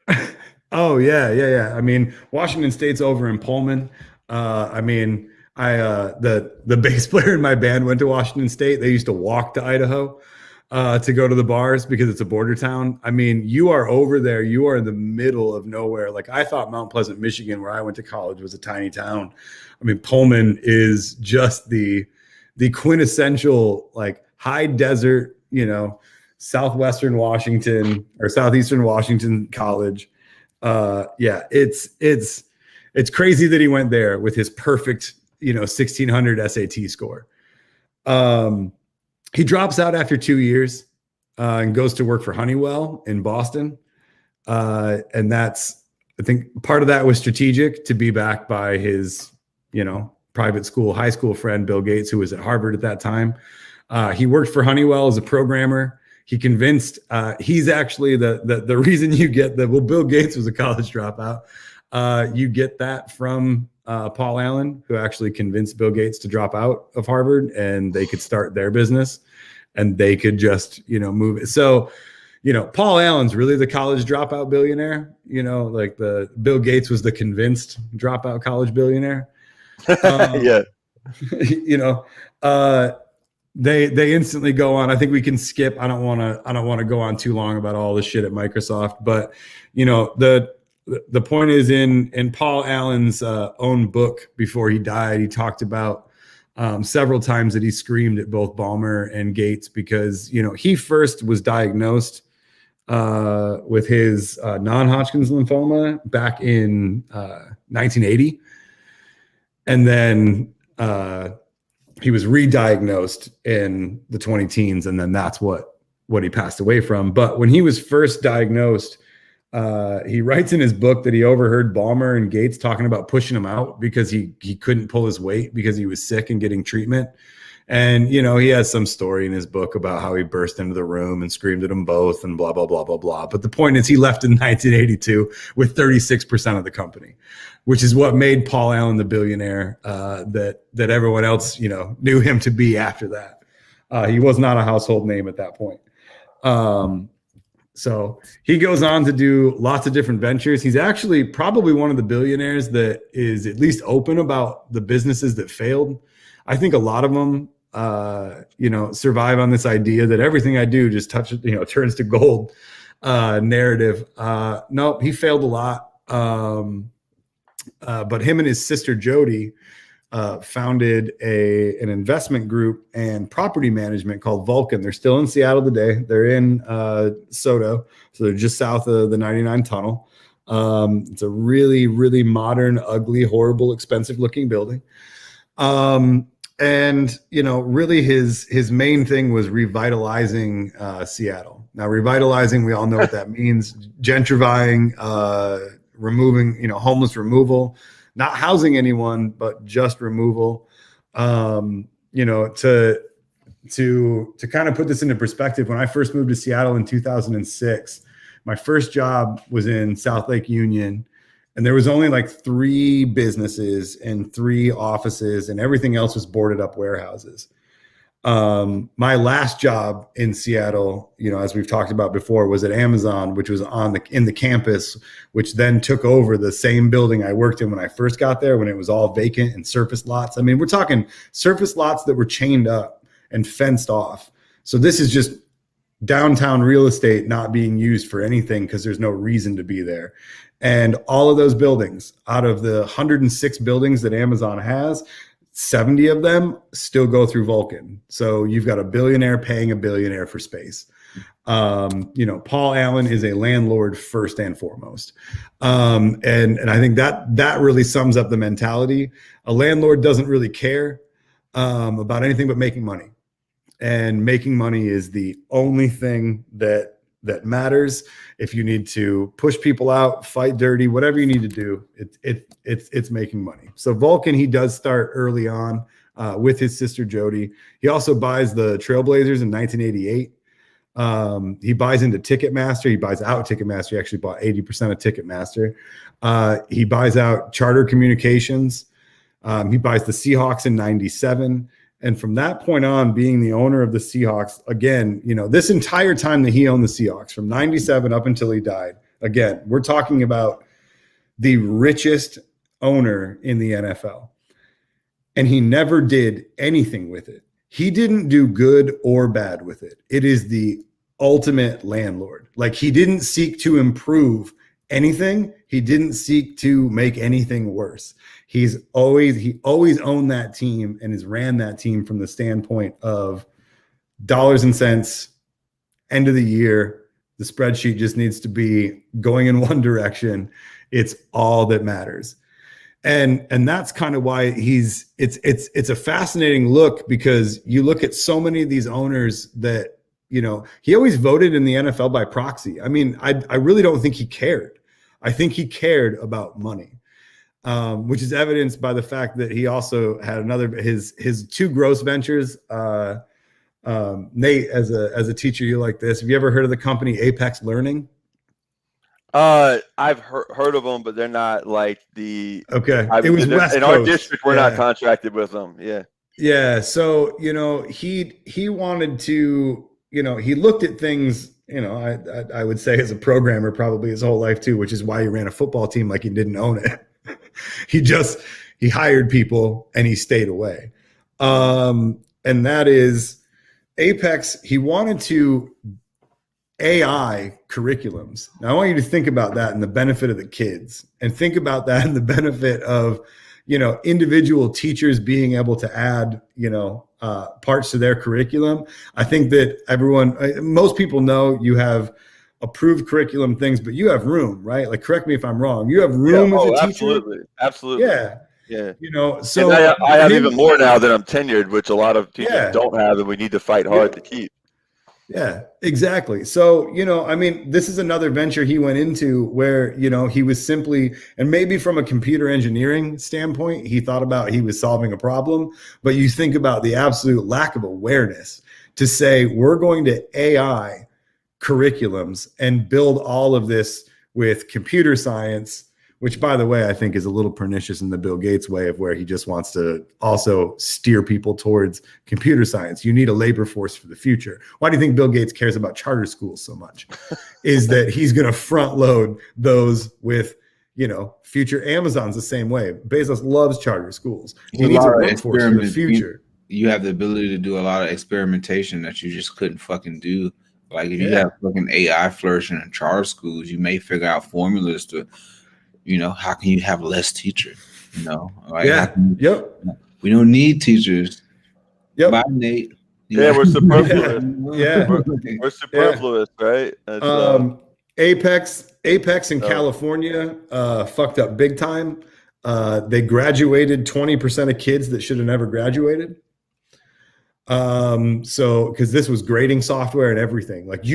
Oh yeah. I mean, Washington State's over in Pullman. I mean, the bass player in my band went to Washington State. They used to walk to Idaho to go to the bars because it's a border town. I mean, you are over there. You are in the middle of nowhere. Like, I thought Mount Pleasant, Michigan, where I went to college, was a tiny town. I mean, Pullman is just the quintessential, like, high desert, you know, southwestern Washington or southeastern Washington college. Yeah, it's crazy that he went there with his perfect, you know, 1600 SAT score. He drops out after 2 years and goes to work for Honeywell in Boston. And that's, I think part of that was strategic, to be backed by his, you know, private school, high school friend, Bill Gates, who was at Harvard at that time. He worked for Honeywell as a programmer. He convinced, he's actually the reason you get Bill Gates was a college dropout. You get that from Paul Allen, who actually convinced Bill Gates to drop out of Harvard, and they could start their business and they could just, you know, move it. So, you know, Paul Allen's really the college dropout billionaire, you know, like the Bill Gates was the convinced dropout college billionaire. Yeah. You know, they instantly go on. I think we can skip. I don't want to go on too long about all the shit at Microsoft, but, you know, the point is, in Paul Allen's own book before he died, he talked about several times that he screamed at both Ballmer and Gates because, you know, he first was diagnosed with his non-Hodgkin's lymphoma back in 1980. And then he was re-diagnosed in the 20 teens. And then that's what he passed away from. But when he was first diagnosed, he writes in his book that he overheard Ballmer and Gates talking about pushing him out because he couldn't pull his weight because he was sick and getting treatment. And, you know, he has some story in his book about how he burst into the room and screamed at them both and blah, blah, blah, blah, blah. But the point is, he left in 1982 with 36% of the company, which is what made Paul Allen the billionaire that everyone else, you know, knew him to be after that. He was not a household name at that point. So he goes on to do lots of different ventures. He's actually probably one of the billionaires that is at least open about the businesses that failed. I think a lot of them survive on this idea that everything I do just turns to gold narrative. Nope, he failed a lot. But him and his sister Jody founded an investment group and property management called Vulcan. They're still in Seattle today. They're in SOTO, so they're just south of the 99 tunnel. It's a really, really modern, ugly, horrible, expensive looking building. Really his main thing was revitalizing Seattle. Now, revitalizing, we all know what that means. Gentrifying, removing, homeless removal, not housing anyone, but just removal. To kind of put this into perspective, when I first moved to Seattle in 2006, my first job was in South Lake Union, and there was only like 3 businesses and 3 offices, and everything else was boarded up warehouses. My last job in Seattle, as we've talked about before, was at Amazon, which was in the campus, which then took over the same building I worked in when I first got there, when it was all vacant and surface lots. I mean, we're talking surface lots that were chained up and fenced off. So this is just downtown real estate not being used for anything because there's no reason to be there. And all of those buildings, out of the 106 buildings that Amazon has, 70 of them still go through Vulcan. So you've got a billionaire paying a billionaire for space. Paul Allen is a landlord first and foremost. And I think that really sums up the mentality. A landlord doesn't really care about anything but making money. And making money is the only thing that matters. If you need to push people out, fight dirty, whatever you need to do, it's making money. So Vulcan, he does start early on with his sister Jody. He also buys the Trailblazers in 1988. He buys into Ticketmaster. He buys out Ticketmaster. He actually bought 80% of Ticketmaster. He buys out Charter Communications. He buys the Seahawks in 97. And from that point on, being the owner of the Seahawks, again, this entire time that he owned the Seahawks, from 97 up until he died, again, we're talking about the richest owner in the NFL. And he never did anything with it. He didn't do good or bad with it. It is the ultimate landlord. Like, he didn't seek to improve anything. He didn't seek to make anything worse. He always owned that team and has ran that team from the standpoint of dollars and cents, end of the year. The spreadsheet just needs to be going in one direction. It's all that matters. And that's kind of why it's a fascinating look, because you look at so many of these owners that, he always voted in the NFL by proxy. I mean, I really don't think he cared. I think he cared about money. Which is evidenced by the fact that he also had his 2 gross ventures. Nate, as a teacher, you like this. Have you ever heard of the company Apex Learning? I've heard of them, but they're not like the. Okay, it was West in Coast. Our district. We're not contracted with them. Yeah. Yeah. So he wanted to. He looked at things. I would say as a programmer probably his whole life too, which is why he ran a football team like he didn't own it. He hired people and he stayed away. And that is Apex. He wanted to AI curriculums. Now I want you to think about that in the benefit of the kids, and think about that in the benefit of, individual teachers being able to add, parts to their curriculum. I think that most people know you have approved curriculum things, but you have room, right? Like, correct me if I'm wrong. You have room as a teacher. Absolutely. Yeah. So and I have even more now that I'm tenured, which a lot of teachers don't have, and we need to fight hard to keep. Yeah, exactly. So, this is another venture he went into where, he was simply, and maybe from a computer engineering standpoint, he thought about he was solving a problem, but you think about the absolute lack of awareness to say, we're going to AI curriculums and build all of this with computer science, which, by the way, I think is a little pernicious in the Bill Gates way of where he just wants to also steer people towards computer science. You need a labor force for the future. Why do you think Bill Gates cares about charter schools so much? Is that he's going to front load those with, future Amazon's the same way. Bezos loves charter schools. He needs a workforce for the future. you have the ability to do a lot of experimentation that you just couldn't fucking do. Like if you have fucking AI flourishing in charter schools, you may figure out formulas to, how can you have less teachers? Like we don't need teachers. Yep. Bye, Nate. Yeah, we're superfluous. We're superfluous, right? Apex in California fucked up big time. They graduated 20% of kids that should have never graduated. Because this was grading software and everything. Like if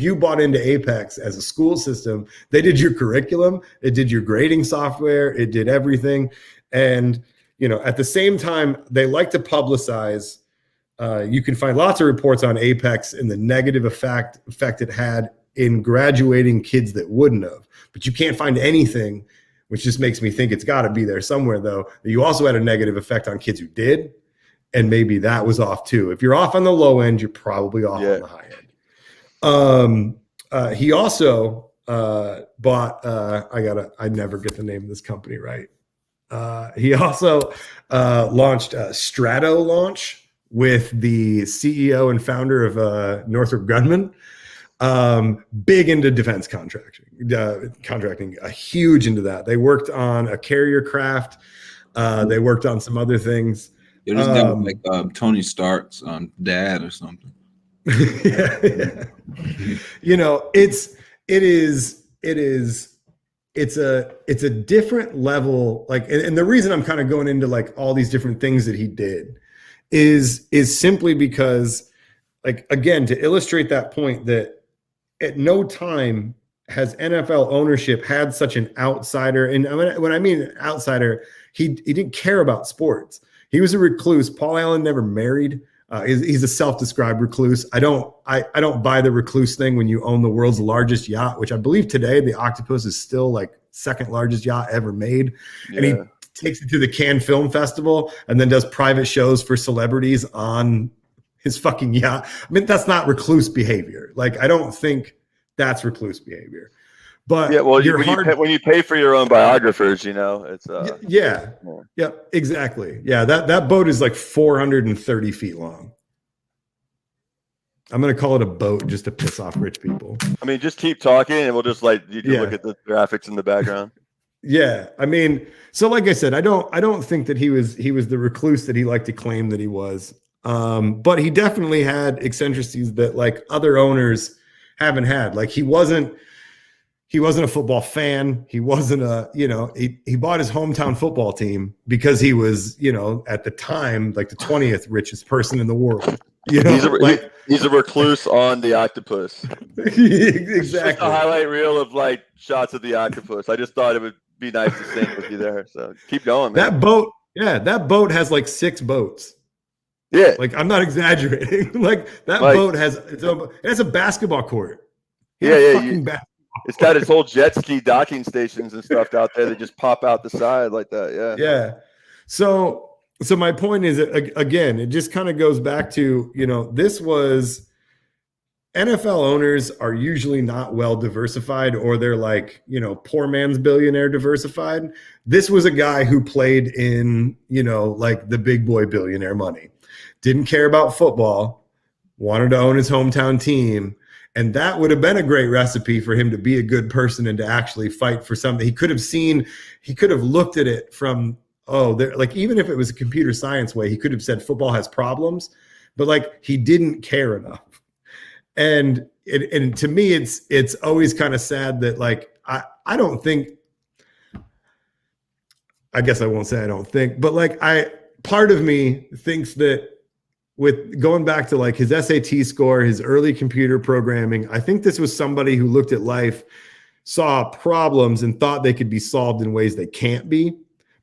you bought into Apex as a school system, they did your curriculum, it did your grading software, it did everything. And, at the same time, they like to publicize. You can find lots of reports on Apex and the negative effect it had in graduating kids that wouldn't have. But you can't find anything, which just makes me think it's got to be there somewhere, though, that you also had a negative effect on kids who did. And maybe that was off too. If you're off on the low end, you're probably off on the high end. He also bought, I never get the name of this company right. He also launched Strato Launch with the CEO and founder of Northrop Grumman. Big into defense contracting, huge into that. They worked on a carrier craft. They worked on some other things. It was like Tony Stark's dad or something. It's a different level. Like, and the reason I'm kind of going into like all these different things that he did is simply because, like, again, to illustrate that point that at no time has NFL ownership had such an outsider. And when I mean outsider, he didn't care about sports. He was a recluse. Paul Allen never married. He's a self-described recluse. I don't buy the recluse thing when you own the world's largest yacht, which I believe today the Octopus is still like second largest yacht ever made. Yeah. And he takes it to the Cannes Film Festival and then does private shows for celebrities on his fucking yacht. I mean, that's not recluse behavior. Like, I don't think that's recluse behavior. But when you pay for your own biographers, it's exactly. Yeah, that boat is like 430 feet long. I'm gonna call it a boat just to piss off rich people. I mean, just keep talking, and we'll just look at the graphics in the background. Yeah, I mean, so like I said, I don't think that he was the recluse that he liked to claim that he was. But he definitely had eccentricities that like other owners haven't had. Like he wasn't a football fan. He wasn't he bought his hometown football team because he was, at the time, like the 20th richest person in the world. He's a recluse on the Octopus. Exactly. Just a highlight reel of like shots of the Octopus. I just thought it would be nice to sing with you there. So keep going, man. That boat has like 6 boats. Yeah. Like, I'm not exaggerating. Like that boat has a basketball court. It's got its whole jet ski docking stations and stuff out there that just pop out the side like that. Yeah. Yeah. So my point is, again, it just kind of goes back to, this was NFL owners are usually not well diversified, or they're like, poor man's billionaire diversified. This was a guy who played in, like the big boy billionaire money, didn't care about football, wanted to own his hometown team. And that would have been a great recipe for him to be a good person and to actually fight for something. He could have looked at it from, like, even if it was a computer science way, he could have said football has problems, but like he didn't care enough. And to me, it's always kind of sad that like, I don't think, I guess I won't say I don't think, but like part of me thinks that with going back to like his SAT score, his early computer programming, I think this was somebody who looked at life, saw problems and thought they could be solved in ways they can't be.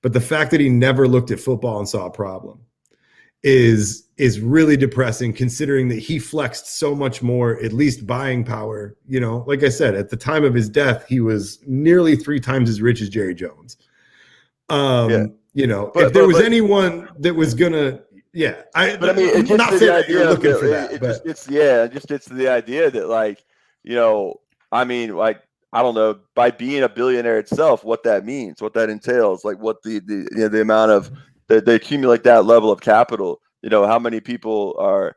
But the fact that he never looked at football and saw a problem is really depressing, considering that he flexed so much more, at least buying power. Like I said, at the time of his death, he was nearly 3 times as rich as Jerry Jones. If there was anyone that was gonna, it gets to the idea looking for that. It just gets to the idea that like, I don't know, by being a billionaire itself, what that means, what that entails, like what the amount of they accumulate that level of capital how many people are,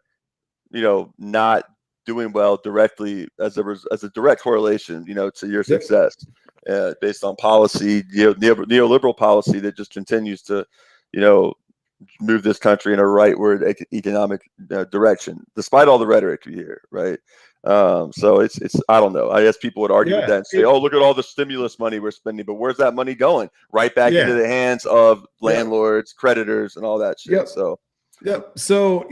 not doing well directly as a direct correlation, to your success, based on policy, neoliberal policy that just continues to, move this country in a rightward economic direction, despite all the rhetoric you hear, right? So it's I don't know. I guess people would argue with that and say, "Oh, look at all the stimulus money we're spending," but where's that money going? Right back into the hands of landlords, creditors, and all that shit. So. Yep. So,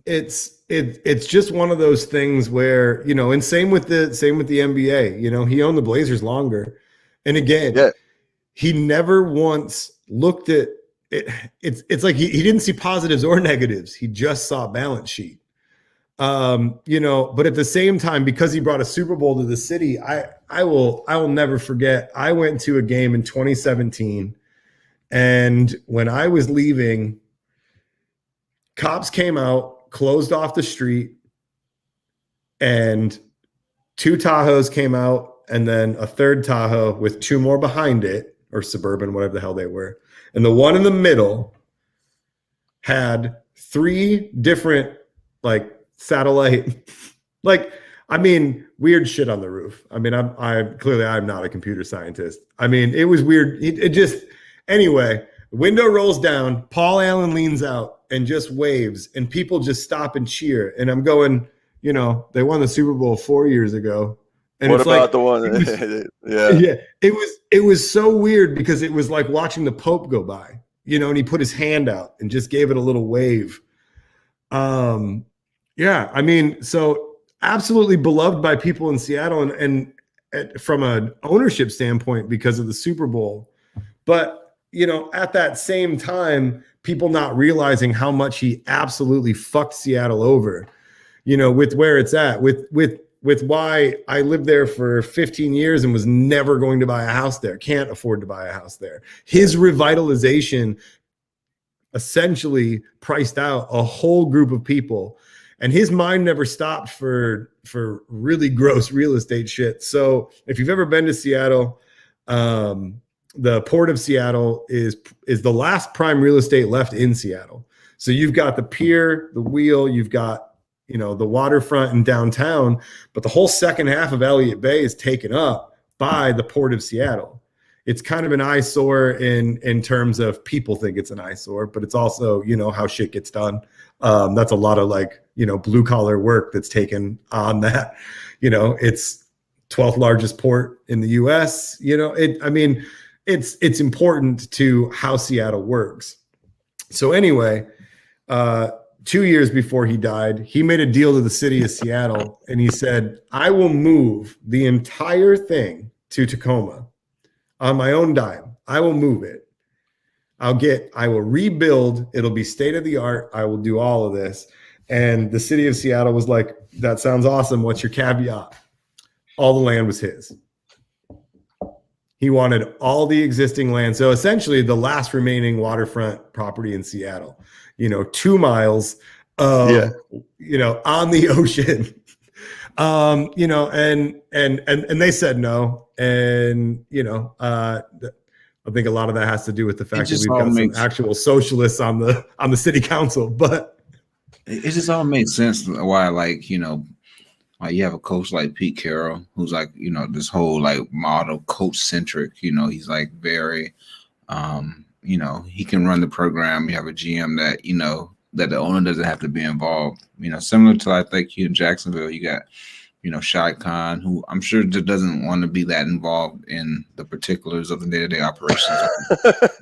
it's just one of those things where, and same with the NBA, he owned the Blazers longer. And again, he never once looked at it. It's like he didn't see positives or negatives. He just saw balance sheet. But at the same time, because he brought a Super Bowl to the city, I will never forget. I went to a game in 2017, and when I was leaving, cops came out, closed off the street, and 2 Tahoes came out, and then a third Tahoe with 2 more behind it, or Suburban, whatever the hell they were. And the one in the middle had 3 different, satellite, weird shit on the roof. I'm not a computer scientist. It was weird. Anyway, window rolls down, Paul Allen leans out and just waves, and people just stop and cheer. And I'm going, they won the Super Bowl 4 years ago. And what about the one? It was so weird because it was like watching the Pope go by, and he put his hand out and just gave it a little wave. So absolutely beloved by people in Seattle and from an ownership standpoint because of the Super Bowl. But at that same time, people not realizing how much he absolutely fucked Seattle over, with where it's at, with why I lived there for 15 years and was never going to buy a house there, can't afford to buy a house there. His revitalization essentially priced out a whole group of people, and his mind never stopped for really gross real estate shit. So if you've ever been to Seattle, the Port of Seattle is the last prime real estate left in Seattle. So you've got the pier, the wheel, you've got, the waterfront and downtown, but the whole second half of Elliott Bay is taken up by the Port of Seattle. It's kind of an eyesore in terms of people think it's an eyesore, but it's also, how shit gets done. That's a lot of blue collar work that's taken on that. It's 12th largest port in the US. It's important to how Seattle works. So anyway, 2 years before he died, he made a deal to the city of Seattle, and he said, "I will move the entire thing to Tacoma on my own dime. I will move it. I will rebuild. It'll be state of the art. I will do all of this." And the city of Seattle was like, "That sounds awesome. What's your caveat?" All the land was his. He wanted all the existing land. So essentially the last remaining waterfront property in Seattle, 2 miles of, on the ocean, and they said no. And, I think a lot of that has to do with the fact that we've got some actual socialists on the city council, but it just all makes sense why, you have a coach like Pete Carroll, who's this whole model coach centric, he's very, he can run the program. You have a GM that, that the owner doesn't have to be involved, similar to, I think, in Jacksonville, you got, Shai Khan, who I'm sure just doesn't want to be that involved in the particulars of the day-to-day operations.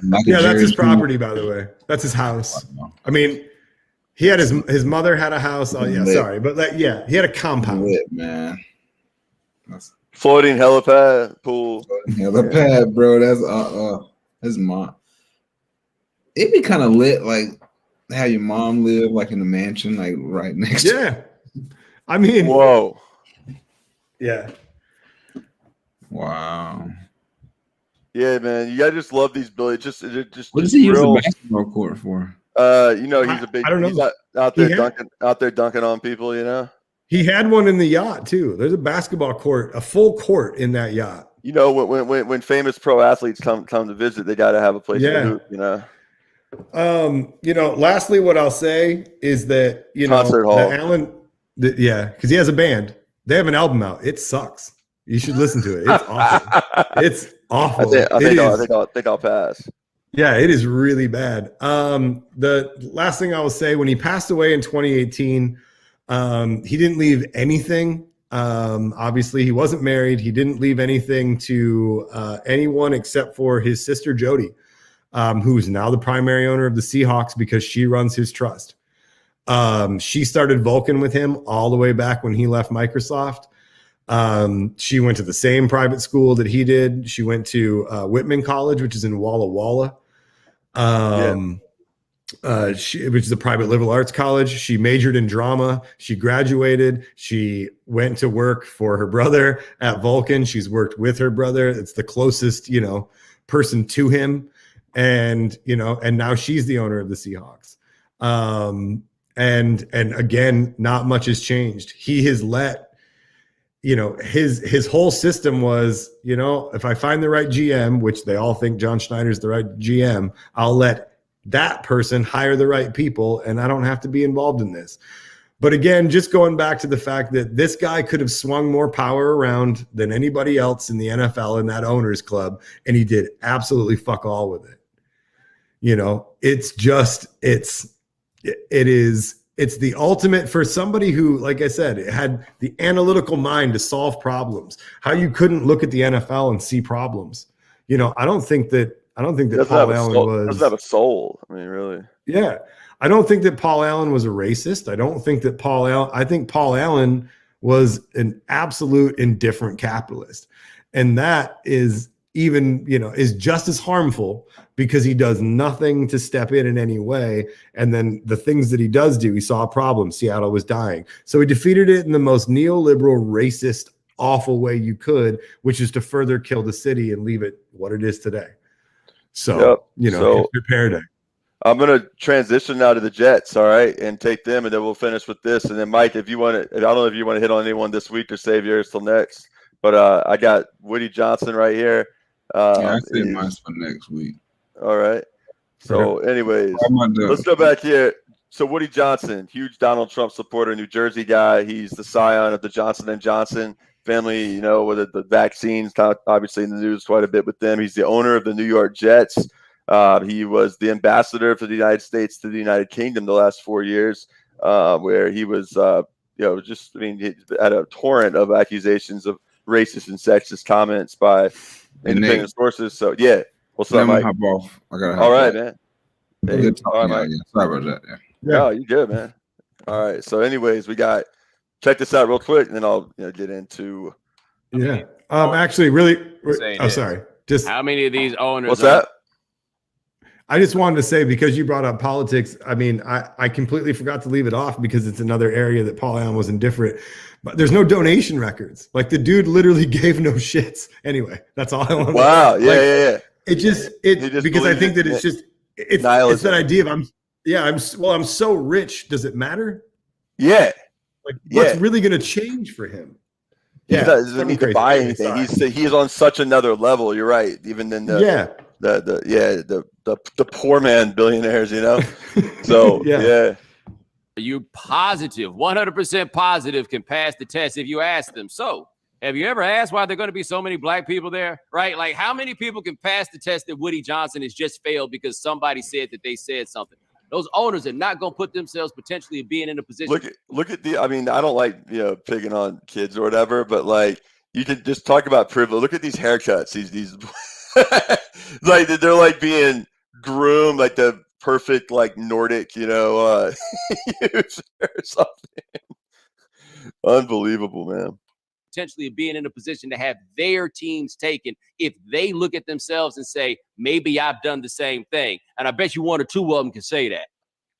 That's his property, by the way. That's his house. He had his mother had a house. Oh yeah, sorry, but he had a compound. Lit, man. Floating helipad pool. Helipad, bro. That's mom. It'd be kind of lit, how your mom lived, in the mansion, right next. Yeah, whoa. Yeah. Wow. Yeah, man. You gotta just love these buildings. Just what does he use the basketball court for? He's a big. I don't know. He's out there dunking on people. He had one in the yacht too. There's a basketball court, a full court in that yacht. When famous pro athletes come to visit, they got to have a place to hoop. Lastly, what I'll say is that, Concert hall. because he has a band. They have an album out. It sucks. You should listen to it. It's awful. It's awful. I think I'll pass. Yeah, it is really bad. The last thing I will say, when he passed away in 2018, he didn't leave anything. Obviously, he wasn't married. He didn't leave anything to anyone except for his sister, Jody, who is now the primary owner of the Seahawks because she runs his trust. She started Vulcan with him all the way back when he left Microsoft. She went to the same private school that he did. She went to Whitman College, which is in Walla Walla, which is a private liberal arts college. She majored in drama. She graduated. She went to work for her brother at Vulcan. She's worked with her brother. It's the closest, person to him. And now she's the owner of the Seahawks. And again, not much has changed. He has let, his whole system was, if I find the right GM, which they all think John Schneider's the right GM, I'll let that person hire the right people and I don't have to be involved in this. But again, just going back to the fact that this guy could have swung more power around than anybody else in the NFL in that owners club, and he did absolutely fuck all with it. It's the ultimate for somebody who, like I said, had the analytical mind to solve problems. How you couldn't look at the NFL and see problems. I don't think that Paul Allen doesn't have a soul. I mean, really. Yeah. I don't think that Paul Allen was a racist. I think Paul Allen was an absolute indifferent capitalist. And that is is just as harmful because he does nothing to step in any way. And then the things that he does do, he saw a problem. Seattle was dying. So he defeated it in the most neoliberal, racist, awful way you could, which is to further kill the city and leave it what it is today. So, it's your paradigm. I'm going to transition now to the Jets, all right, and take them, and then we'll finish with this. And then, Mike, if you want to – I don't know if you want to hit on anyone this week or save yours till next. But I got Woody Johnson right here. I say mine's for next week. All right. So, anyways, let's go back here. So, Woody Johnson, huge Donald Trump supporter, New Jersey guy. He's the scion of the Johnson & Johnson family, with the vaccines, obviously in the news quite a bit with them. He's the owner of the New York Jets. He was the ambassador for the United States to the United Kingdom the last 4 years, where he was, he had a torrent of accusations of racist and sexist comments by independent sources. So, yeah. What's up, Mike? Hop off. I gotta all right, man. Hey, good talking, all right, Mike. Sorry about that. Yeah. No, you good, man. All right. So, anyways, check this out real quick, and then I'll get into. Yeah. Actually, really. Sorry. Just how many of these owners? What's that? I just wanted to say, because you brought up politics, I mean, I completely forgot to leave it off because it's another area that Paul Allen was indifferent. But there's no donation records. Like, the dude literally gave no shits. Anyway, that's all I want to say. Wow. Yeah. It just because I think that it's that idea of I'm so rich. Does it matter? Yeah. Like, what's really going to change for him? He doesn't need to buy anything. He's on such another level. You're right. Even than the poor man billionaires, So yeah. Are you positive, 100% positive, can pass the test if you ask them? So, have you ever asked why there are going to be so many black people there? Right? Like, how many people can pass the test that Woody Johnson has just failed because somebody said that they said something? Those owners are not going to put themselves potentially being in a position. Look at I don't like picking on kids or whatever, but like, you can just talk about privilege. Look at these haircuts. These like, they're like being groomed like the perfect like Nordic user or something. Unbelievable, man. Potentially being in a position to have their teams taken if they look at themselves and say, maybe I've done the same thing. And I bet you one or two of them can say that.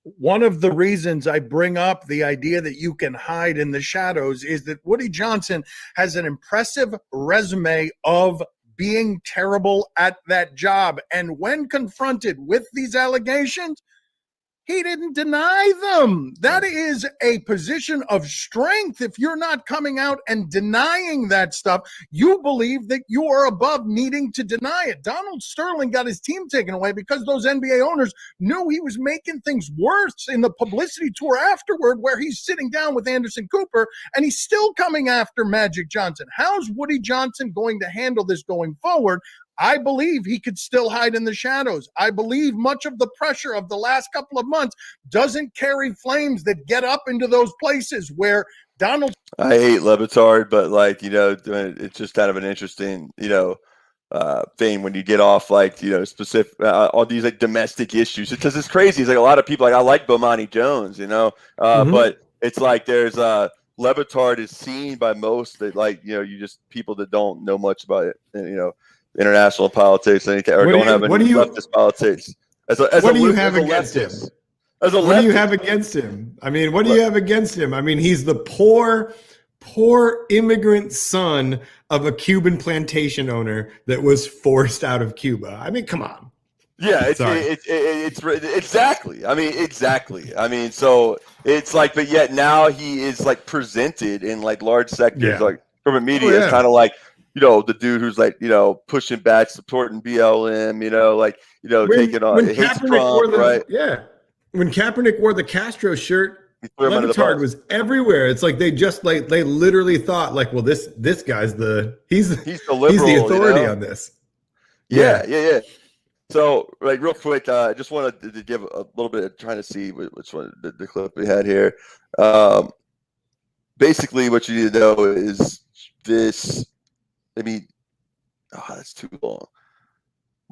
One of the reasons I bring up the idea that you can hide in the shadows is that Woody Johnson has an impressive resume of being terrible at that job. And when confronted with these allegations, He didn't deny them. That is a position of strength. If you're not coming out and denying that stuff, you believe that you are above needing to deny it. Donald Sterling got his team taken away because those NBA owners knew he was making things worse in the publicity tour afterward, where he's sitting down with Anderson Cooper and he's still coming after Magic Johnson. How's Woody Johnson going to handle this going forward? I believe he could still hide in the shadows. I believe much of the pressure of the last couple of months doesn't carry flames that get up into those places where Donald. I hate Levitard, but like, you know, it's just kind of an interesting, you know, thing when you get off like, you know, specific all these like domestic issues, because it's crazy. It's like a lot of people, like I like Bomani Jones, you know, but it's like there's Levitard is seen by most that, like, you know, you just people that don't know much about it, you know, international politics, anything, or don't have any leftist politics. What do you have against him? What do you have against him? I mean, what do you have against him? I mean, he's the poor immigrant son of a Cuban plantation owner that was forced out of Cuba. I mean, come on. Yeah, it's exactly. I mean, exactly. I mean, so it's like, but yet now he is like presented in like large sectors, like government media, is kind of like, you know, the dude who's like, you know, pushing back, supporting BLM, you know, like, you know, taking on hates Trump, right? Yeah. When Kaepernick wore the Castro shirt, Levitard was everywhere. It's like they just like they literally thought like, well, this guy's he's the liberal, he's the authority, you know, on this. Yeah. So, like, real quick, I just wanted to give a little bit of trying to see which one the clip we had here. Basically, what you need to know is this. I mean, that's too long.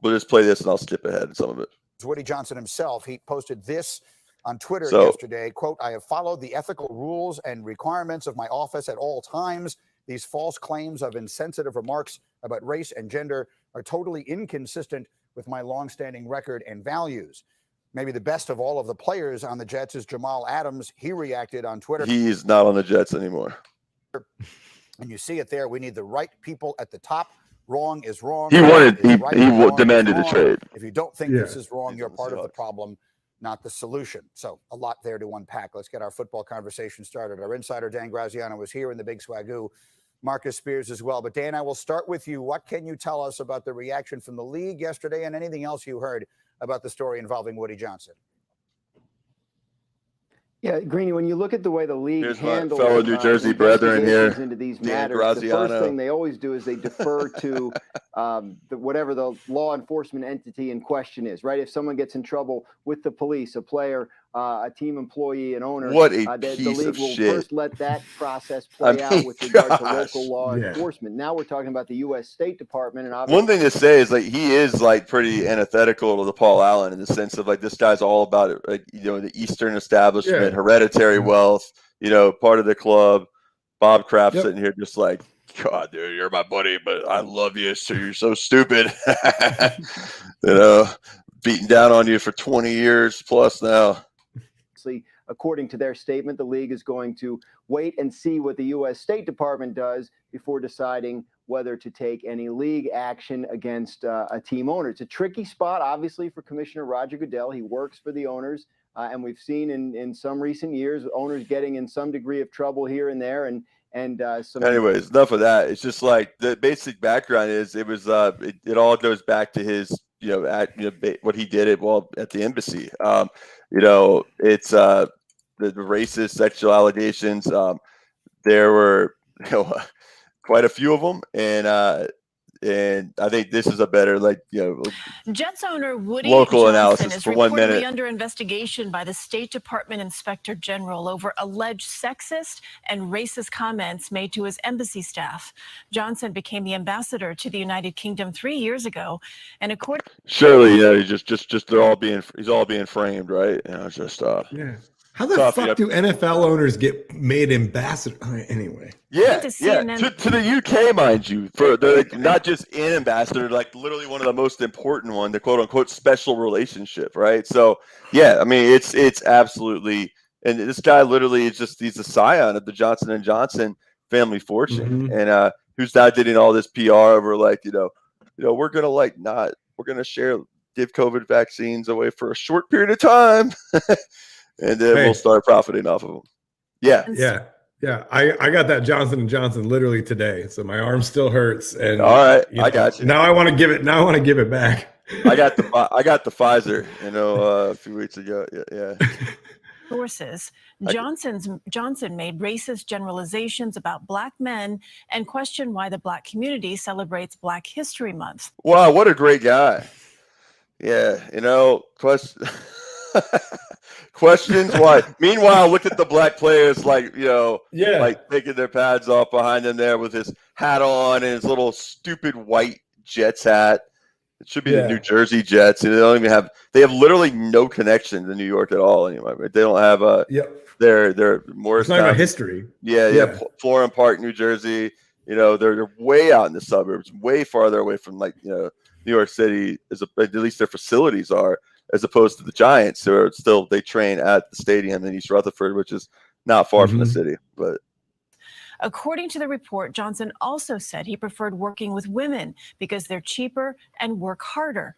We'll just play this and I'll skip ahead in some of it. Woody Johnson himself, he posted this on Twitter yesterday, quote, "I have followed the ethical rules and requirements of my office at all times. These false claims of insensitive remarks about race and gender are totally inconsistent with my longstanding record and values." Maybe the best of all of the players on the Jets is Jamal Adams. He reacted on Twitter. He's not on the Jets anymore. And you see it there. We need the right people at the top. Wrong is wrong. He demanded a trade. If you don't think this is wrong, you're part of the problem, not the solution. So a lot there to unpack. Let's get our football conversation started. Our insider, Dan Graziano, was here in the Big Swagoo. Marcus Spears as well. But Dan, I will start with you. What can you tell us about the reaction from the league yesterday and anything else you heard about the story involving Woody Johnson? Yeah, Greeny, when you look at the way the league handles fellow New Jersey brethren here into these matters, the first thing they always do is they defer to whatever the law enforcement entity in question is, right? If someone gets in trouble with the police, a player, a team employee, an owner, what the league will first let that process play out with regard to local law enforcement. Now we're talking about the U.S. State Department, and one thing to say is like he is like pretty antithetical to the Paul Allen in the sense of like this guy's all about it, like, you know, the Eastern establishment, hereditary wealth, you know, part of the club. Bob Kraft sitting here just like, God, dude, you're my buddy, but I love you, so you're so stupid. You know, beating down on you for 20 years plus now. According to their statement, the league is going to wait and see what the U.S. State Department does before deciding whether to take any league action against a team owner. It's a tricky spot, obviously, for Commissioner Roger Goodell. He works for the owners, and we've seen in some recent years owners getting in some degree of trouble here and there. Anyways, enough of that. It's just like the basic background is it was it all goes back to his what he did at the embassy. You know, it's the racist sexual allegations. There were quite a few of them, and I think this is a better Jets owner Woody local Johnson analysis is for 1 minute. reportedly under investigation by the State Department Inspector General over alleged sexist and racist comments made to his embassy staff. Johnson became the ambassador to the United Kingdom 3 years ago, and according surely, he's he's all being framed, right? You know, it's just How the fuck do NFL owners get made ambassador? Anyway. Yeah. To the UK, mind you, for they're not just an ambassador, like literally one of the most important one, the quote unquote special relationship, right? So yeah, I mean it's absolutely, and this guy literally is he's a scion of the Johnson & Johnson family fortune, and who's now getting all this PR over we're gonna share give COVID vaccines away for a short period of time, and then we'll start profiting off of them. Yeah. I got that Johnson & Johnson literally today, so my arm still hurts. And all right, I got you. Now I want to give it. Now I want to give it back. I got the Pfizer, a few weeks ago. Yeah. Sources. Johnson made racist generalizations about Black men and questioned why the Black community celebrates Black History Month. Wow, what a great guy. Yeah, questions why. Meanwhile, look at the Black players like taking their pads off behind them there with his hat on and his little stupid white Jets hat. It should be the New Jersey Jets. They don't even have. They have literally no connection to New York at all. Anyway, they don't have They're Morristown. It's not about history. Yeah. Florham Park, New Jersey. They're way out in the suburbs, way farther away from New York City. At least their facilities are, as opposed to the Giants, who are still they train at the stadium in East Rutherford, which is not far from the city, but. According to the report, Johnson also said he preferred working with women because they're cheaper and work harder.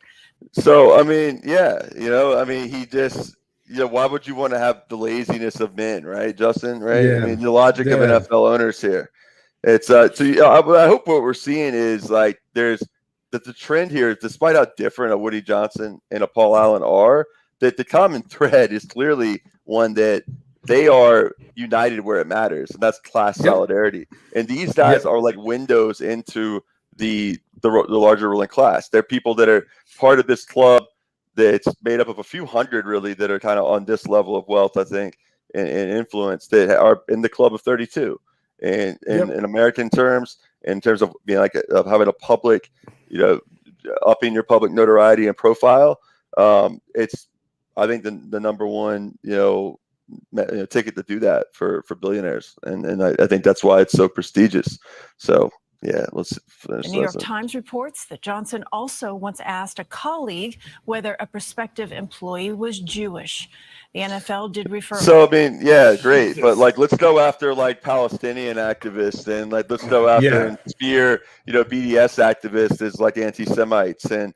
So, he just, why would you want to have the laziness of men, right, Justin? Right? Yeah. I mean, the logic of NFL owners here. It's I hope what we're seeing is there's that the trend here, despite how different a Woody Johnson and a Paul Allen are, that the common thread is clearly one that they are united where it matters, and that's class solidarity. And these guys are like windows into the larger ruling class. They're people that are part of this club that's made up of a few hundred, really, that are kind of on this level of wealth, I think, and influence, that are in the club of 32. And in American terms, in terms of being of having a public, upping your public notoriety and profile, it's, I think, the number one, ticket to do that for billionaires, and I think that's why it's so prestigious. So let's finish. The New York Times reports that Johnson also once asked a colleague whether a prospective employee was Jewish. The NFL did refer. So great, but let's go after Palestinian activists, and let's go after and spear BDS activists as anti-Semites, and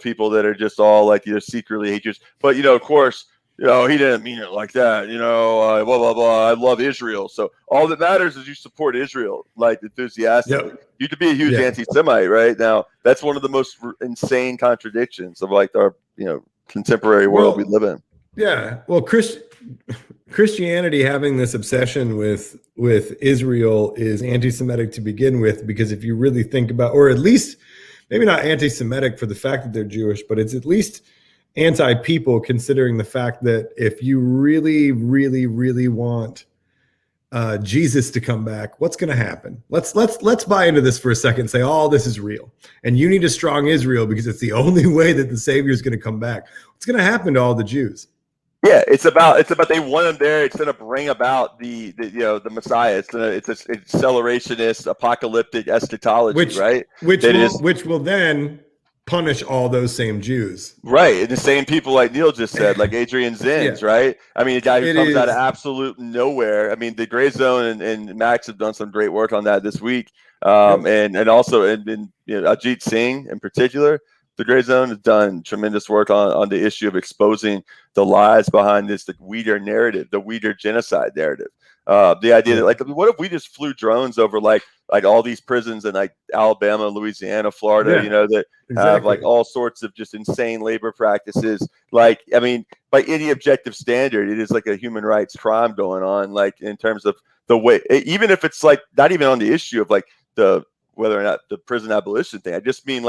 people that are just all secretly haters. But of course. He didn't mean it like that, blah, blah, blah. I love Israel. So all that matters is you support Israel, enthusiastically. You could be a huge anti-Semite, right? Now, that's one of the most insane contradictions of our, contemporary world we live in. Yeah. Well, Christianity having this obsession with Israel is anti-Semitic to begin with, because if you really think about, or at least maybe not anti-Semitic for the fact that they're Jewish, but it's at least anti-people, considering the fact that if you really, really, really want Jesus to come back, what's going to happen? Let's buy into this for a second and say, oh, this is real. And you need a strong Israel because it's the only way that the Savior is going to come back. What's going to happen to all the Jews? Yeah, it's about they want them there. It's going to bring about the Messiah. It's accelerationist, apocalyptic eschatology, right? Which will then punish all those same Jews, right? And the same people, like Neil just said, like Adrian Zins, right? I mean, a guy who comes out of absolute nowhere. I mean, the Gray Zone and Max have done some great work on that this week, and also Ajit Singh in particular. The Gray Zone has done tremendous work on the issue of exposing the lies behind this, the Uyghur narrative, the Uyghur genocide narrative. The idea that what if we just flew drones over like all these prisons in Alabama, Louisiana, Florida, that have all sorts of just insane labor practices. I mean, by any objective standard, it is like a human rights crime going on, in terms of the way, even if it's not even on the issue of whether or not the prison abolition thing. I just mean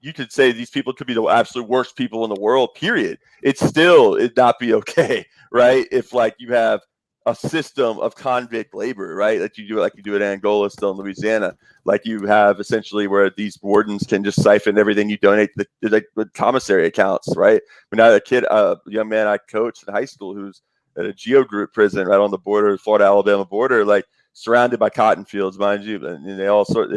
you could say these people could be the absolute worst people in the world, period. It'd not be okay, right? If you have a system of convict labor, right? You do in Angola, still in Louisiana, you have essentially where these wardens can just siphon everything you donate to the commissary accounts, right? When I had a young man I coached in high school who's at a Geo Group prison right on the border, Florida-Alabama border, surrounded by cotton fields, mind you, and they all sort.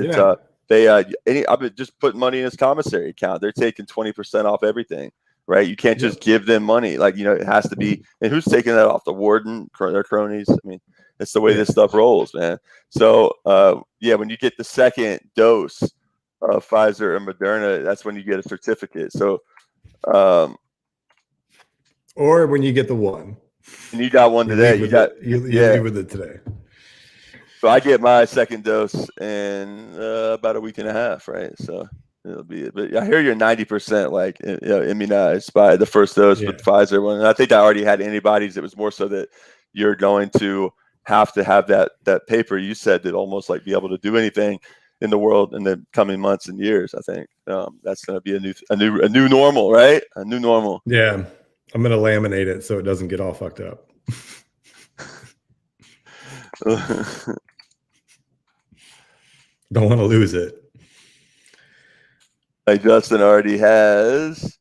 I've been just putting money in his commissary account. They're taking 20% off everything. Right, you can't just give them money. It has to be. And who's taking that off? The warden, their cronies. I mean, it's the way this stuff rolls, man. So, when you get the second dose of Pfizer or Moderna, that's when you get a certificate. So, Or when you get the one. And you got one today. You leave with it today. So I get my second dose in about a week and a half, right? So it'll be. But I hear you're 90% like immunized by the first dose with Pfizer one. And I think I already had antibodies. It was more so that you're going to have that paper you said that almost like be able to do anything in the world in the coming months and years. I think that's going to be a new normal, right? A new normal. Yeah, I'm going to laminate it so it doesn't get all fucked up. Don't want to lose it. Like Justin already has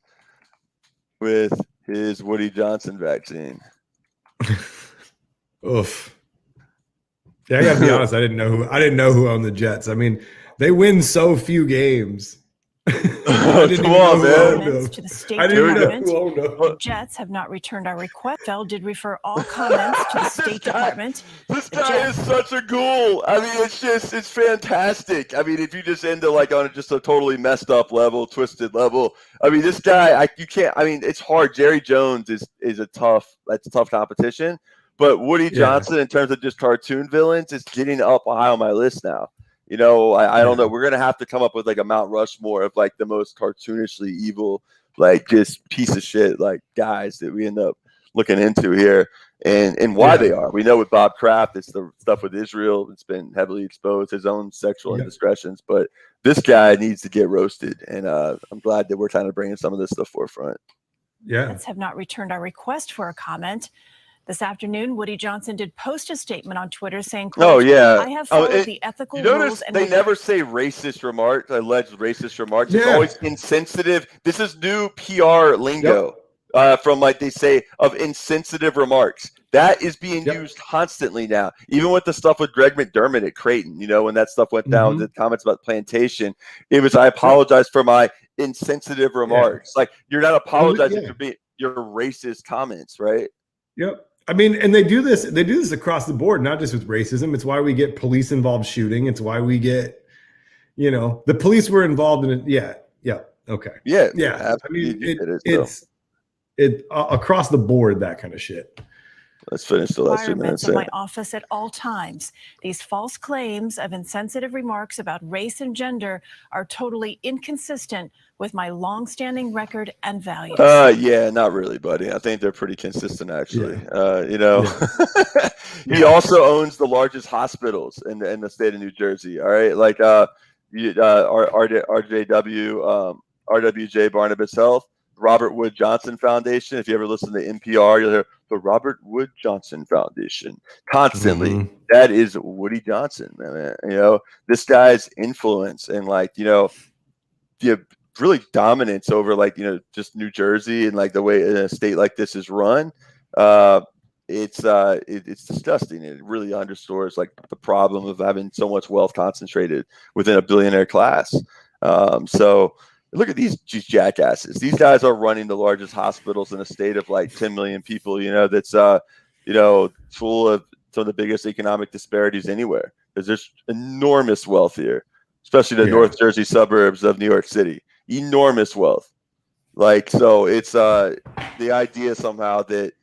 with his Woody Johnson vaccine. Oof. Yeah, I gotta be honest. I didn't know who owned the Jets. I mean, they win so few games. Come on, man. To the State Department. The Jets have not returned our request. Fell did refer all comments to the State Department. This guy is such a ghoul. I mean, it's fantastic. I mean, if you just end up like on just a totally messed up level, twisted level. I mean, this guy, you can't. I mean, it's hard. Jerry Jones is a tough competition. But Woody Johnson, in terms of just cartoon villains, is getting up high on my list now. You know, I don't know. We're going to have to come up with like a Mount Rushmore of like the most cartoonishly evil, like just piece of shit, like guys that we end up looking into here and why they are. We know with Bob Kraft, it's the stuff with Israel. It's been heavily exposed, his own sexual indiscretions. But this guy needs to get roasted. And I'm glad that we're kind of bringing some of this to the forefront. Yeah. Jets have not returned our request for a comment. This afternoon, Woody Johnson did post a statement on Twitter saying, quote, I have followed the ethical rules. And they never say racist remarks, alleged racist remarks. It's always insensitive. This is new PR lingo from like they say of insensitive remarks. That is being used constantly now. Even with the stuff with Greg McDermott at Creighton, you know, when that stuff went down, the comments about plantation, it was, I apologize for my insensitive remarks. Like you're not apologizing for being your racist comments, right? Yep. I mean, and they do this across the board, not just with racism. It's why we get police involved shooting. It's why we get, you know, the police were involved in it. Yeah. Okay. Yeah. I mean, it's across the board, that kind of shit. Let's finish the last 2 minutes. Of my office at all times. These false claims of insensitive remarks about race and gender are totally inconsistent with my longstanding record and values. Yeah, not really, buddy. I think they're pretty consistent, actually. You know, he also owns the largest hospitals in the state of New Jersey. All right, like RWJ Barnabas Health, Robert Wood Johnson Foundation. If you ever listen to NPR, you'll hear the Robert Wood Johnson Foundation constantly. That is Woody Johnson, man. You know, this guy's influence and like, you know, the really dominance over like, you know, just New Jersey and like the way a state like this is run. It's disgusting. It really underscores like the problem of having so much wealth concentrated within a billionaire class. So look at these jackasses. These guys are running the largest hospitals in a state of like 10 million people, you know, that's, you know, full of some of the biggest economic disparities anywhere. There's enormous wealth here, especially the North Jersey suburbs of New York City. Enormous wealth. Like, so it's the idea somehow that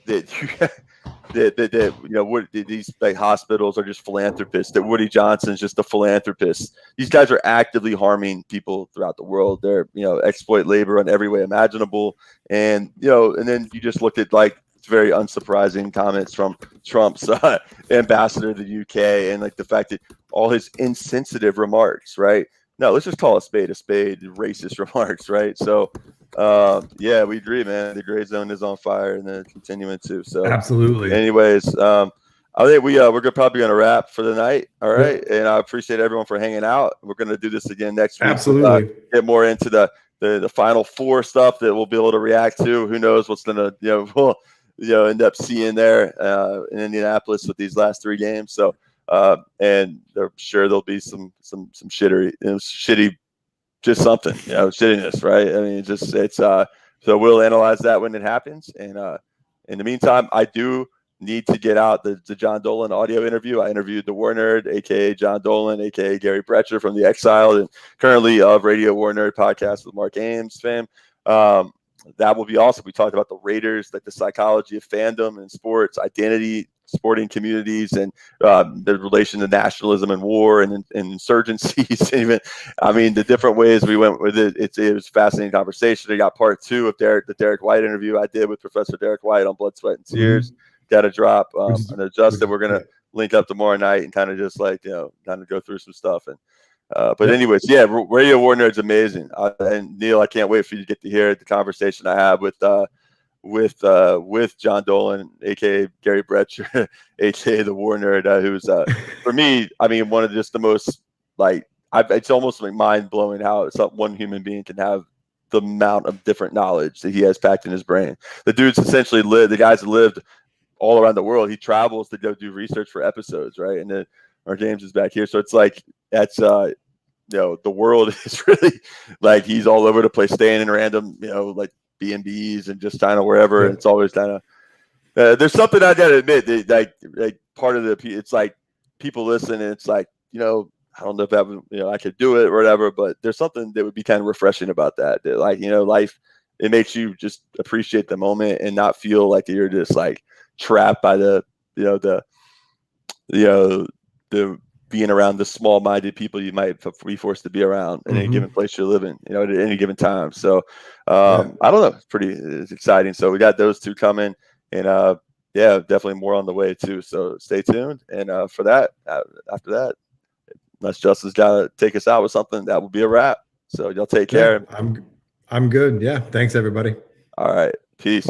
you know, these like hospitals are just philanthropists, that Woody Johnson's just a philanthropist. These guys are actively harming people throughout the world. They're, you know, exploit labor in every way imaginable. And, you know, and then you just looked at like very unsurprising comments from Trump's ambassador to the UK and like the fact that all his insensitive remarks, right? No, let's just call a spade, racist remarks, right? So, yeah, we agree, man. The gray zone is on fire and then continuing to. So, absolutely. Anyways, I think we're probably going to wrap for the night. All right, and I appreciate everyone for hanging out. We're going to do this again next week. Absolutely. Get more into the Final Four stuff that we'll be able to react to. Who knows what's going to we'll end up seeing there in Indianapolis with these last 3 games. So. And I'm sure there'll be some shitty, just something, you know, shittiness, right? I mean, so we'll analyze that when it happens. And in the meantime, I do need to get out the John Dolan audio interview. I interviewed the War Nerd, aka John Dolan, aka Gary Brecher from The Exiled, and currently of Radio War Nerd podcast with Mark Ames, fam. That will be awesome. We talked about the Raiders, like the psychology of fandom and sports, identity, sporting communities, and the relation to nationalism and war and insurgencies. Even, I mean, the different ways we went with it. It was a fascinating conversation. I got part 2 of the Derek White interview I did with Professor Derek White on Blood, Sweat, and Tears. Got to drop. I know Justin, we're gonna link up tomorrow night and kind of just like kind of go through some stuff. And but anyways, yeah, Radio War Nerd's amazing. And Neil, I can't wait for you to get to hear the conversation I had with John Dolan, aka Gary Bretcher, aka the War Nerd, who's for me, I mean, one of just the most it's almost like mind blowing how one human being can have the amount of different knowledge that he has packed in his brain. The dude's essentially the guys that lived all around the world. He travels to go do research for episodes, right? And then our James is back here, so it's like that's the world is really like he's all over the place, staying in random like B&Bs and just kind of wherever. And it's always kind of there's something I gotta admit that, like part of it's like people listen and it's like I don't know if that I could do it or whatever, but there's something that would be kind of refreshing about that like life, it makes you just appreciate the moment and not feel like you're just like trapped by the being around the small-minded people you might be forced to be around in any given place you're living, at any given time. So I don't know, it's exciting. So we got those 2 coming, and definitely more on the way too. So stay tuned. And for that, after that, unless Justin's got to take us out with something, that will be a wrap. So y'all take care. I'm good. Yeah. Thanks everybody. All right. Peace.